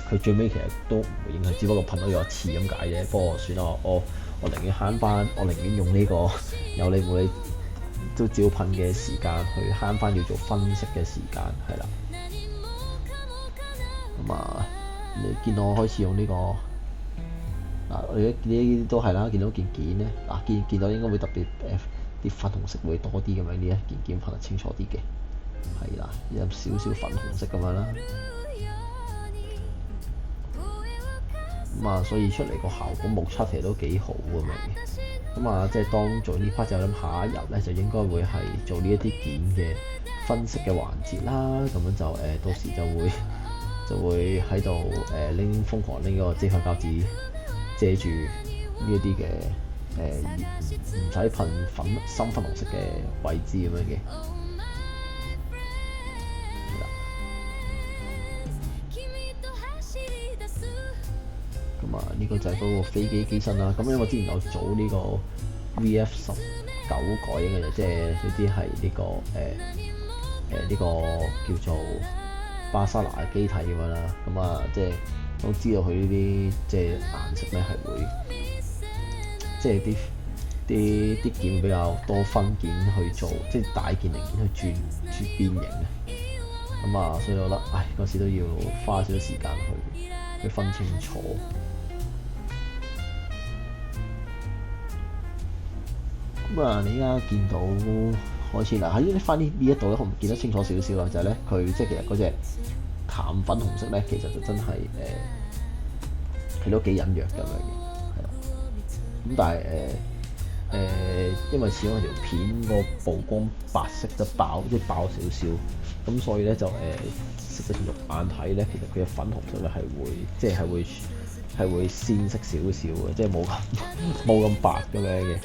[SPEAKER 1] 佢最尾其實都唔會影響，只不過噴咗有一次咁解啫。不過算啦，我寧願慳翻，我寧願用呢個有你冇你都照噴嘅時間去慳翻要做分析嘅時間，係啦。咁你見到我開始用呢個我而家見呢都係啦，見到件咧見到應該會特別啲粉紅色會多啲咁樣，呢一件噴得清楚啲嘅，係啦，有少少粉紅色咁樣啦。所以出嚟個效果目測其實都幾好嘅咪。即係當做呢 part 就諗下一日咧就應該會係做呢一啲件嘅分析嘅環節啦。咁樣就到時就會喺度瘋狂拎嗰個遮蓋膠紙遮住呢一啲嘅唔使噴深粉紅色嘅位置咁樣嘅。呢個就係嗰個飛機機身啦。咁因為我之前有做呢個 VF19 改影嘅，即係呢啲係呢個呢個叫做巴沙拿嘅機體咁樣啦。即係都知道佢呢啲即係顏色咧係會即係啲件比較多分件去做，即係大件零件去轉變形嘅。所以我覺得嗰時都要花少少時間去分清楚。你而家見到開始啦，喺翻呢一度咧，可能見得清楚少少啦，就係咧佢即係其實嗰隻淡粉紅色咧，其實就真係佢都幾隱約咁樣嘅，係啦。咁但係因為始終條片個曝光白色得爆，即係爆少少，咁所以咧就實際肉眼睇咧，其實佢嘅粉紅色咧係會鮮色少少嘅，即係冇咁白咁樣嘅。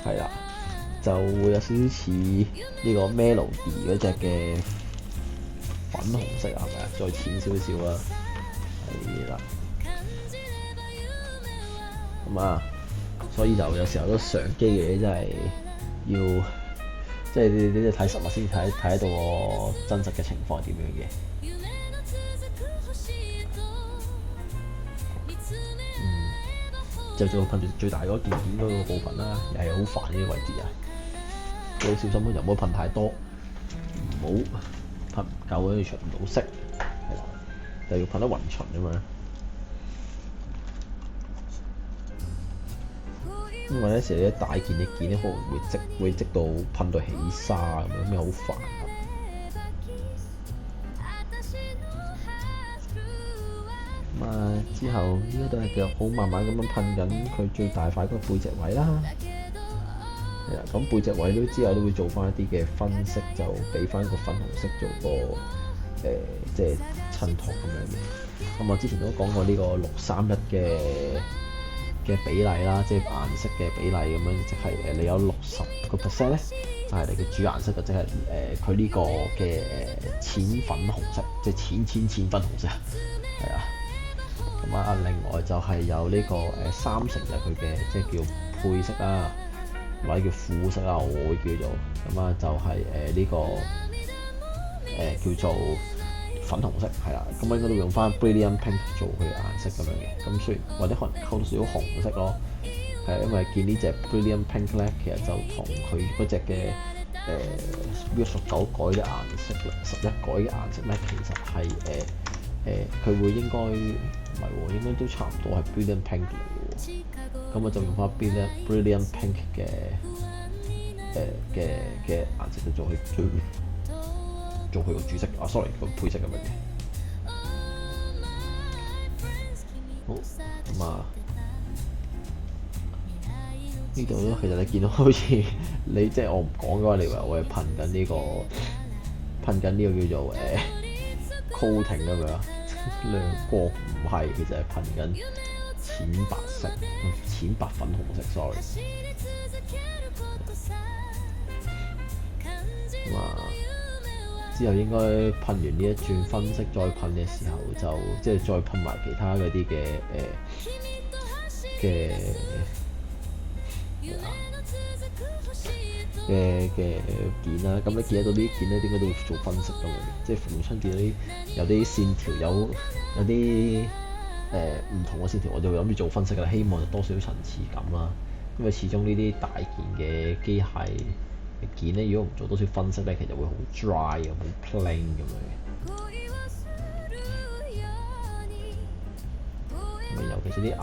[SPEAKER 1] 係啦，就會有少少似呢個 Melody 嗰隻嘅粉紅色係咪啊？再淺少少啦，係啦。咁啊，所以就有時候都相機嘅嘢真係要，即係你睇實物先睇得到個真實嘅情況係點樣嘅。就做噴住最大嗰件件嗰個部分啦，又係好煩呢啲位置啊，要小心咯，又唔好噴太多，唔好噴唔夠跟住出唔到色，係啦，就要噴得勻循咁樣。因為有時你大件嘅件咧，可能會積到噴到起沙咁樣，咩好煩。之後應該都係繼續好慢慢咁樣噴緊佢最大塊嗰個背脊位啦。係啊，咁背脊位都之後都會做翻一啲嘅分析，就俾翻個粉紅色做個即係襯托咁樣嘅。咁我之前都講過呢個631嘅比例啦，即係顏色嘅比例咁樣，即係你有60% 咧，就係你嘅主顏色，就即係佢呢個嘅淺粉紅色，即係淺粉紅色，係啊。咁啊，另外就係有呢個3成就係佢嘅即係叫配色啦，或者叫副色啦，我會叫做咁啊，就係呢個叫做粉紅色係啦。咁應該都用翻 Brilliant Pink 做佢嘅顏色咁樣嘅。咁雖然或者可能溝到少少紅色咯，係因為見呢隻 Brilliant Pink 咧，其實就同佢嗰隻嘅19改嘅顏色11改嘅顏色咧，其實係佢會應該唔係喎，應該都差唔多係 Brilliant Pink 嚟嘅喎。咁我就用翻 Brilliant Pink 嘅顏色去做佢個主色啊 ，sorry 個配色咁樣嘅。好，咁啊呢度咧，其實你見到好似你即係我唔講嘅話，你以為我係噴緊呢個叫做coating 咁樣。亮光唔係，其實係噴緊淺白色、淺白粉紅色 ，sorry。咁之後應該噴完呢一轉分色，再噴嘅時候就即係再噴埋其他嗰啲嘅件啦。咁你見得到呢啲件咧，點解都會做分色咁樣？即係逢親見到啲有啲線條有啲唔同嘅線條，我就會諗住做分色㗎啦，希望就多少層次感啦。因為始終呢啲大件嘅機械件咧，如果唔做多少分色咧，其實會好 dry 嘅，好 plain 咁樣嘅。咁尤其是啲岩巉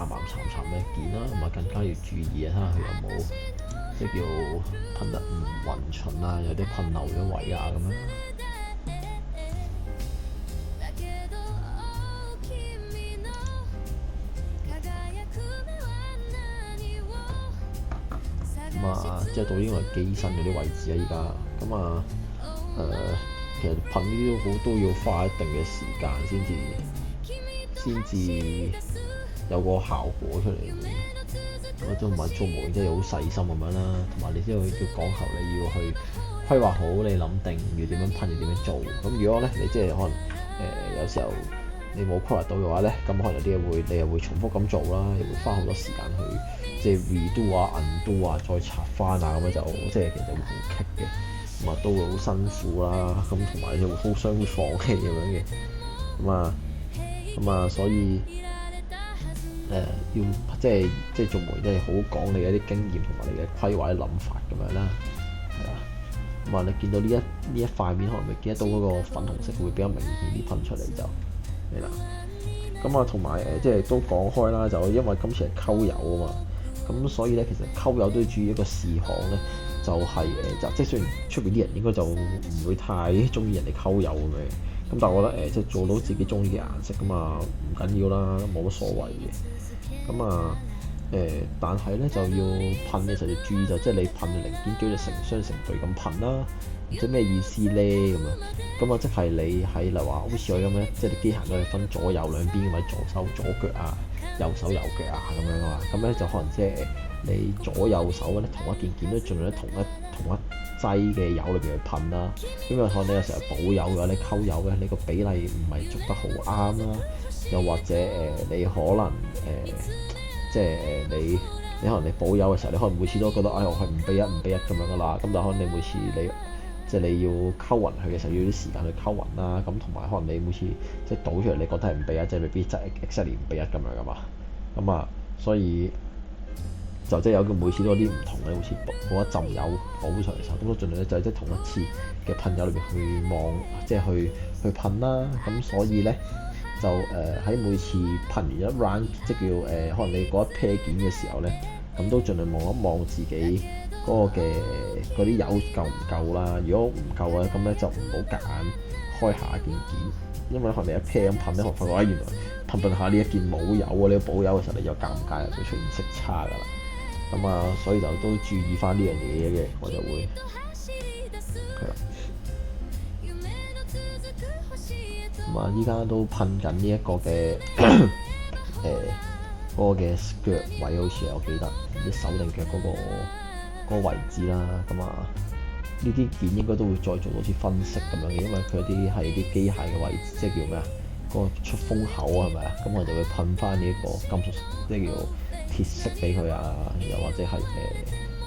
[SPEAKER 1] 嘅件啦，咁更加要注意啊，睇下佢有冇即係叫噴得唔勻循啊，有啲噴漏咗位啊咁樣。即係到應該係機身嗰啲位置啊，依家咁其實噴呢啲都要花一定嘅時間先至有個效果出嚟嘅。我都唔係做模型，即係好細心咁樣啦，同埋你知道要講求你要去規劃好，你諗定要點樣噴，要點樣做。咁如果咧你即係可能有時候你冇規劃到嘅話咧，咁可能有啲嘢你又會重複咁做啦，又會花好多時間去即係 redo 啊、undo 啊、再拆翻啊，咁樣就即係其實會好棘嘅，咁都會好辛苦啦。咁同埋就會好傷會放棄咁樣嘅。所以要即係做模型都係好講你嘅一啲經驗同埋你嘅規劃嘅諗法咁樣啦，係啦。你見到呢一塊面可能會見得到嗰個粉紅色會比較明顯啲噴出嚟就係啦。同埋即係都講開啦，就因為今次係溝油啊嘛，咁所以咧其實溝油都要注意一個事項咧，就係即係雖然出邊啲人應該就唔會太中意人哋溝油咁樣，咁但係我覺得即係做到自己中意嘅顏色㗎嘛，唔緊要啦，冇乜所謂嘅。但係咧就要噴嘅時候要注意，就即係你噴嘅零件最好成雙成對咁噴啦。即係咩意思咧？咁即係你喺例如話好似我咁咧，即係啲機械都係分左右兩邊，或者左手左腳啊、右手右腳啊咁樣啊嘛。咁咧就可能即係你左右手咧同一件都盡量同一劑嘅油裏邊去噴啦。因為可能你有時候補油嘅話，你溝油嘅你個比例唔係捉得好啱啦，又或者你可能即係你可能你補油嘅時候，你可能每次都覺得我係5比1、5比1咁樣噶啦。咁但係可能你每次即係你要溝勻佢嘅時候，要啲時間去溝勻啦。咁同埋可能你每次即係倒出嚟，你覺得係5比1，即係未必真係 exactly 5比1咁樣噶嘛。咁啊，所以就即係有每次都有啲唔同嘅，好似補一浸油補上嚟嘅時候，咁我盡量咧就係即係同一次嘅噴油裏邊去望，即係去噴啦。咁所以咧就喺每次噴完一 round， 即係叫可能你嗰一 pair 件嘅時候咧，咁都盡量望一望自己嗰個嘅嗰啲油夠唔夠啦。如果唔夠咧，咁咧就唔好夾硬開下一件，因為可能你一 pair 咁噴咧，可能發覺原來噴下呢一件冇油啊，你補油嘅時候你又尷尬，就會出現色差㗎啦。咁啊，所以就都注意翻呢樣嘢嘅，我就會係啦。咁啊，依家都噴緊呢一個嘅嗰個嘅腳位，好似我記得啲手定腳嗰個位置啦。咁啊，呢啲件應該都會再做好似分析咁樣嘅，因為佢有啲係啲機械嘅位置，即係叫咩啊？嗰個出風口係咪啊？咁我就會噴翻呢一個金屬，即係叫鐵色俾佢啊，又或者係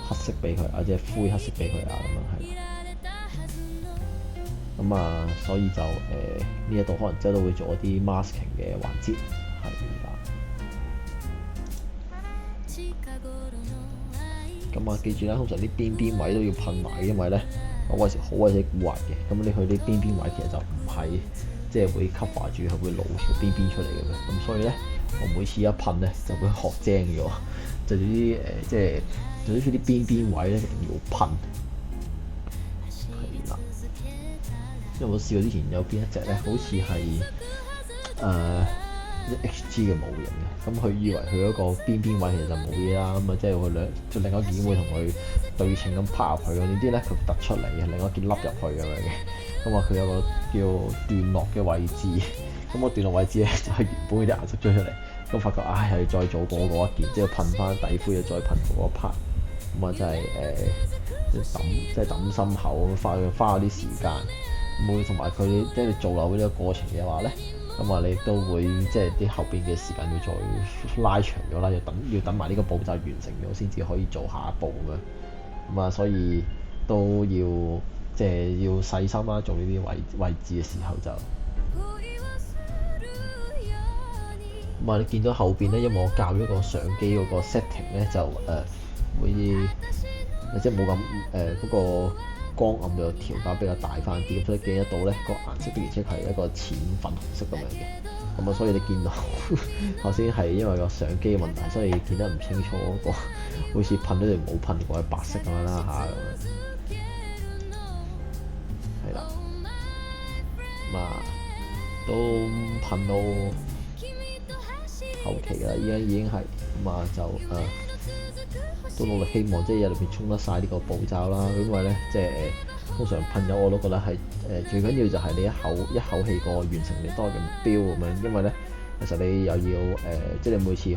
[SPEAKER 1] 黑色俾佢啊，即係灰黑色俾佢啊，咁樣係。咁啊，所以就呢一度可能之後都會做一啲 masking 嘅環節，係啦。咁啊，記住啦，通常啲邊位都要噴埋，因為咧我嗰時好鬼死蠱惑嘅。咁你去啲邊位其實就唔係即係會 cover 住，係會露條邊出嚟嘅咩？咁所以咧，我每次一噴咧就會學精咗，就啲即係就啲邊位咧一定要噴。係啦，因為我試過之前有邊一隻咧，好似係HG 嘅模型嘅，咁佢以為佢嗰個邊位其實就冇嘢啦，咁啊即係佢另一件會同佢對稱咁拍入去，點知咧佢突出嚟嘅，另一件凹入去咁樣嘅，咁啊佢有個叫段落嘅位置，咁個段落位置咧就係原本嗰啲顏色追出嚟，咁發覺又要再做過嗰一件，即係噴翻底灰，又再噴過嗰 part，咁啊真係即係抌心口，花咗啲時間，會同埋佢即係做漏呢個過程嘅話咧。咁啊，你都會即係啲後邊嘅時間要再拉長咗啦，要等埋呢個步驟完成咗先至可以做下一步咁樣。咁啊，所以都要即係要細心啦，做呢啲位置嘅時候就。咁啊，你見到後邊咧，因為我校咗個相機嗰個 setting 咧，就會即係冇咁嗰個光暗嘅調校比較大翻啲，咁所以見得到咧個顏色的而且確係一個淺粉紅色咁樣嘅。咁啊，所以你見到頭先係因為個相機嘅問題，所以見得唔清楚嗰個好似噴咗定冇噴過係白色咁樣啦嚇咁樣。係啦，咁啊都噴到後期㗎啦，依家已經係咁啊就都努力希望即係入邊沖得晒呢個步驟啦，因為咧即係通常噴油我都覺得係最緊要就係你一口氣個完成你多嘅目標咁樣，因為咧其實你又要即係你每次開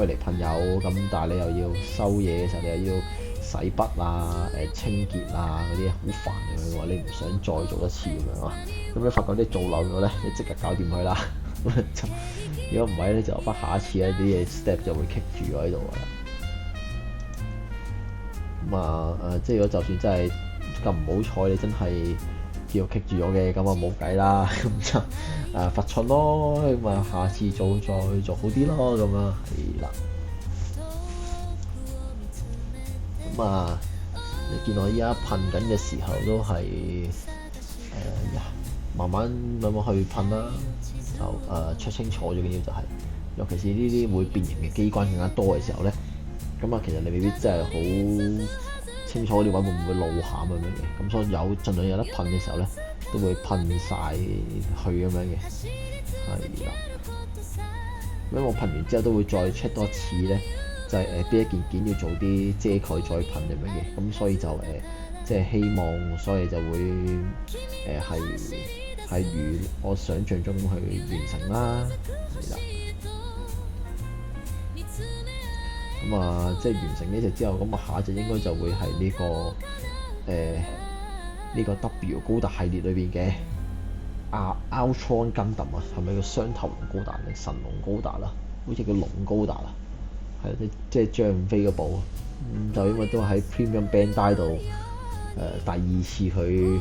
[SPEAKER 1] 嚟噴油咁，但係你又要收嘢嘅時候，你又要洗筆啊、清潔啊嗰啲好煩嘅話，你唔想再做一次咁樣啊，咁你發覺你做漏咗咧，你即刻搞掂佢啦。如果唔係咧，就翻下一次咧啲嘢 step 就會棘住咗喺度㗎啦。咁啊即係如果就算真係咁唔好彩，你真係叫棘住咗嘅，咁啊冇計啦，咁就罰蠢咯，咁啊下次再做好啲咯，咁啊係啦。咁啊，你見我依家噴緊嘅時候都係慢慢去噴啦，就 check 清楚最緊要就係，尤其是呢啲會變形嘅機關更加多嘅時候咧。咁啊，其實你未必真係好清楚嗰啲位會唔會露餡咁樣嘅，咁所以盡量有得噴嘅時候咧，都會噴晒去咁樣嘅，係啦。咁我噴完之後都會再 check 多一次咧，就係邊一件要做啲遮蓋再噴咁樣嘅，咁所以就即係希望，所以就會係如我想象中去完成啦，係啦。咁啊，即係完成呢隻之後，咁啊下一隻應該就會係呢個呢個 W 高達系列裏邊嘅Ultron Gundam啊，係咪叫雙頭龍高達定神龍高達啦？好似叫龍高達啊，係即係張五飛嗰部。就因為都喺 Premium Bandai 度第二次佢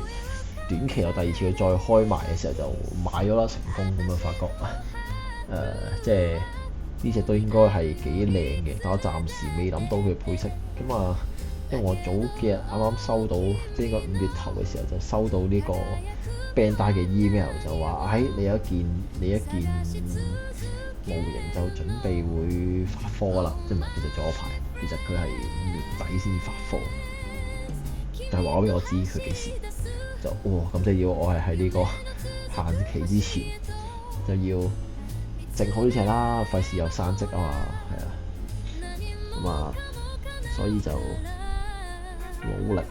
[SPEAKER 1] 短期有第二次佢再開賣嘅時候就買咗啦，成功咁啊！發覺即係呢隻都應該係幾靚嘅，但我暫時未諗到佢配色咁啊。因為我早幾日啱啱收到，即係應該5月頭嘅時候就收到呢個 Bandai 嘅 email 就話，你一件模型就準備會發貨啦，即係唔係？其實仲有排，其實佢係5月底先發貨，但係話俾我知佢幾時就咁，即係要我係喺呢個限期之前就要整好呢隻啦，費事有散積啊嘛，係啊，咁啊，所以就努力，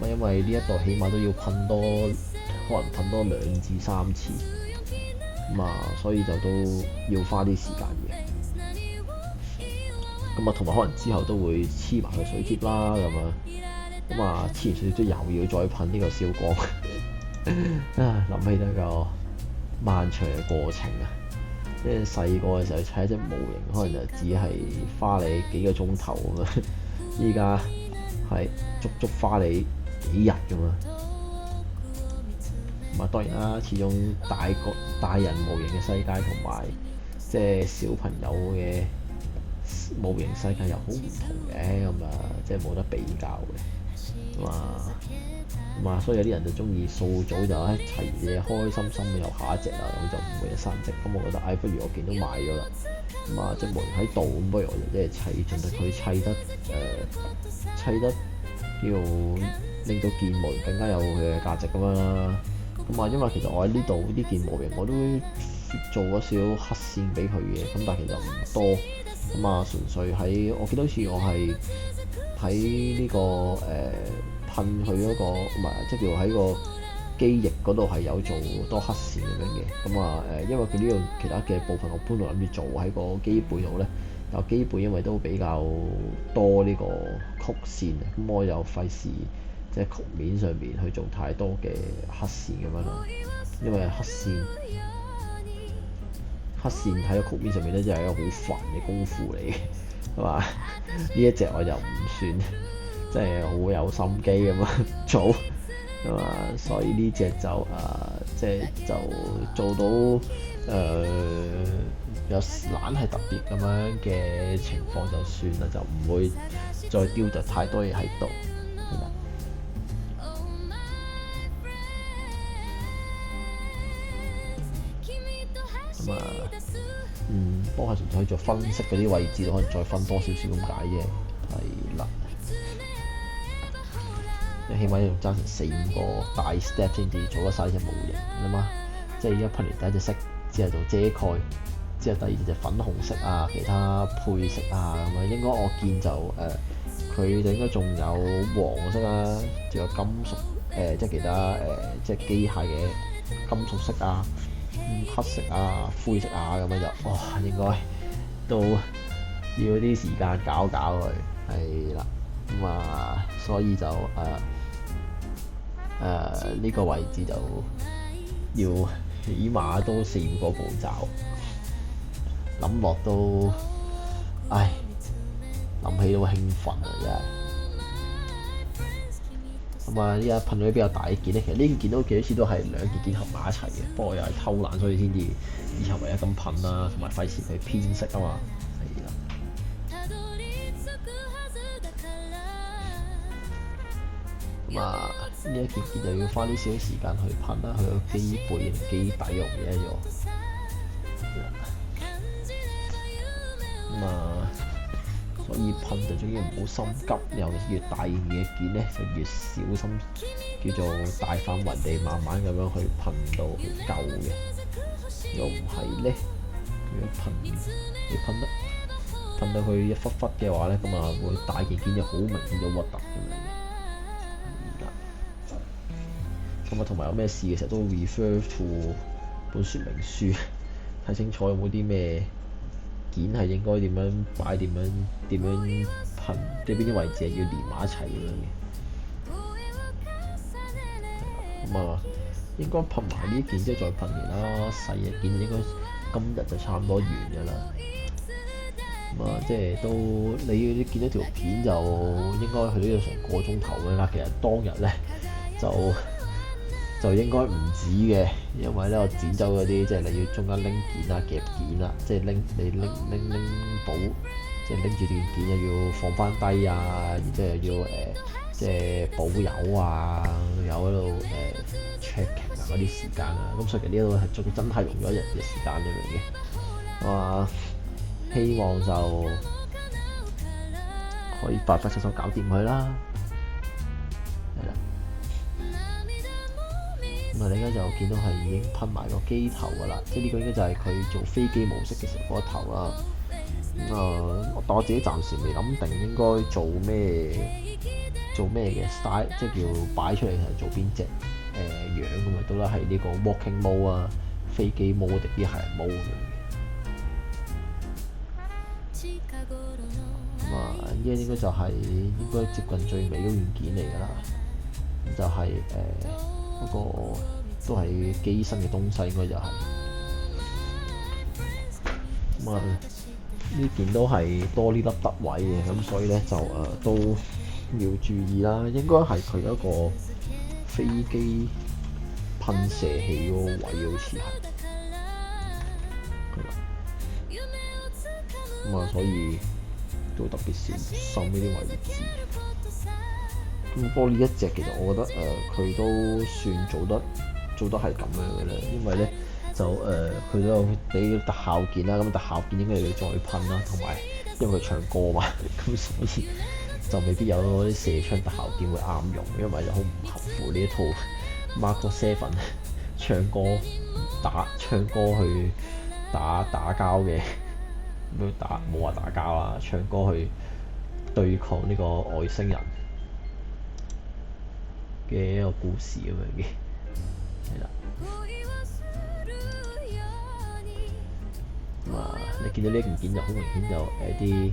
[SPEAKER 1] 咁因為呢一度起碼都要噴多，可能噴多2至3次，咁啊，所以就都要花啲時間嘅。咁啊，同埋可能之後都會黐埋個水貼啦，咁啊，黐完水貼之後又要再噴呢個燒光，諗起都係個漫長嘅過程啊！即係細個嘅時候砌一隻模型，可能就只係花你幾個鐘頭咁樣，依家係足足花你幾日咁啊！咁啊，當然啦，始終大人模型嘅世界同埋即係小朋友嘅模型世界又好唔同嘅，咁啊，即係冇得比較嘅，咁啊，所以有啲人就中意掃組就齊嘢，開開心心又下一隻啦，咁就唔會有散積。咁我覺得不如我件都買咗啦，咁啊，隻模型喺度，咁不如我就即係砌，盡力佢砌得叫令到件模型更加有佢嘅價值咁樣啦。咁啊，因為其實我喺呢度呢件模型我都做咗少少黑線俾佢嘅，咁但係其實唔多。咁啊，純粹我記得好似我係喺呢個噴佢嗰個，唔係即係叫喺個機翼嗰度係有做多黑線咁樣嘅。咁啊因為佢呢度其他嘅部分我本來諗住做喺個機背度咧，但係機背因為都比較多呢個曲線，咁我又費事即係曲面上邊去做太多嘅黑線咁樣咯，因為黑線喺個曲面上面咧，真係一個好煩嘅功夫嚟嘅，係嘛？呢一隻我就唔算，即係好有心機咁樣做，係嘛？所以呢隻就即係就做到有懶係特別咁樣嘅情況就算啦，就唔會再丟就太多嘢喺度。不過係純粹做分析嗰啲位置，可能再分多少少咁解啫，係啦。起碼要爭成4-5個大 step 先至做得晒隻模型啊嘛，即係而家噴完第一隻色，之後做遮蓋，之後第二隻就粉紅色啊，其他配色啊咁樣。應該我見就佢就應該仲有黃色啊，仲有金屬即係其他即係機械嘅金屬色啊。黑色啊、灰色啊咁樣就應該都要啲時間搞佢，係啦。咁啊，所以就呢個位置就要起碼都4-5個步驟，諗落都諗起都興奮啊！真係。咁啊！依家噴咗啲比較大嘅件咧，其實呢件都幾多次都係2件結合埋一齊嘅，不過又係偷懶，所以先至以後唯一咁噴啦，同埋費事佢偏色啊嘛，係啦。咁啊，呢一件就要花啲少少時間去噴啦，佢個機背同機底用嘢咗。咁啊，所以噴就總之唔好心急，尤其是越大件嘅咧，就越小心，叫做大範圍地慢慢咁樣去噴到夠嘅。又唔係咧，如果你噴到佢一忽忽嘅話咧，咁啊會大件就好明顯咗核突咁樣嘅。咁啊，同埋有咩事嘅時候都 refer to 本說明書，睇清楚有冇啲咩件係應該點樣擺、點樣噴噴，即係邊啲位置係要連埋一齊咁樣嘅。咁啊，應該噴埋呢件之後再噴其他細嘅件，應該今日就差唔多完㗎啦。咁啊，即係都你見到條片就應該去到成個鐘頭㗎啦。其實當日咧就應該唔止嘅，因為咧我剪走嗰啲即係你要中間拎件啊、夾件啊，即係拎補，即係拎住段件又要放翻低啊，然之後又要即係補油啊，有喺度checking 啊嗰啲時間啊，咁所以其實呢度係真係用咗一日嘅時間咁樣嘅。希望就可以快快手手搞掂佢啦。係啦。咁啊，你而家就見到係已經噴埋個機頭㗎啦，即係呢個應該就係佢做飛機模式嘅時候嗰個頭啦。但我自己暫時未諗定應該做咩嘅 style， 即係叫擺出嚟係做邊隻樣咁啊？到底係呢個 walking mode 啊、飛機 mode 定啲係人 mode 咁樣。呢個應該就係應該接近最尾嗰件件嚟㗎啦，就係嗰個都係機身嘅東西，應該就係咁啊。呢件都係多呢粒凸位嘅，咁所以咧就都要注意啦。應該係佢一個飛機噴射器嗰個位，好似係咁啊，所以都特別小心呢啲位置。咁不過呢一隻其實我覺得佢都算做得係咁樣嘅啦，因為咧就佢都有俾特效件啦，咁特效件應該要再噴啦，同埋因為佢唱歌嘛，咁所以就未必有啲射槍特效件會啱用，因為就好唔合乎呢一套 Mark 7唱歌去打交嘅。冇話打交啊，唱歌去對抗呢個外星人嘅一個故事咁樣嘅，係啦。咁你見到呢件件就好明顯就啲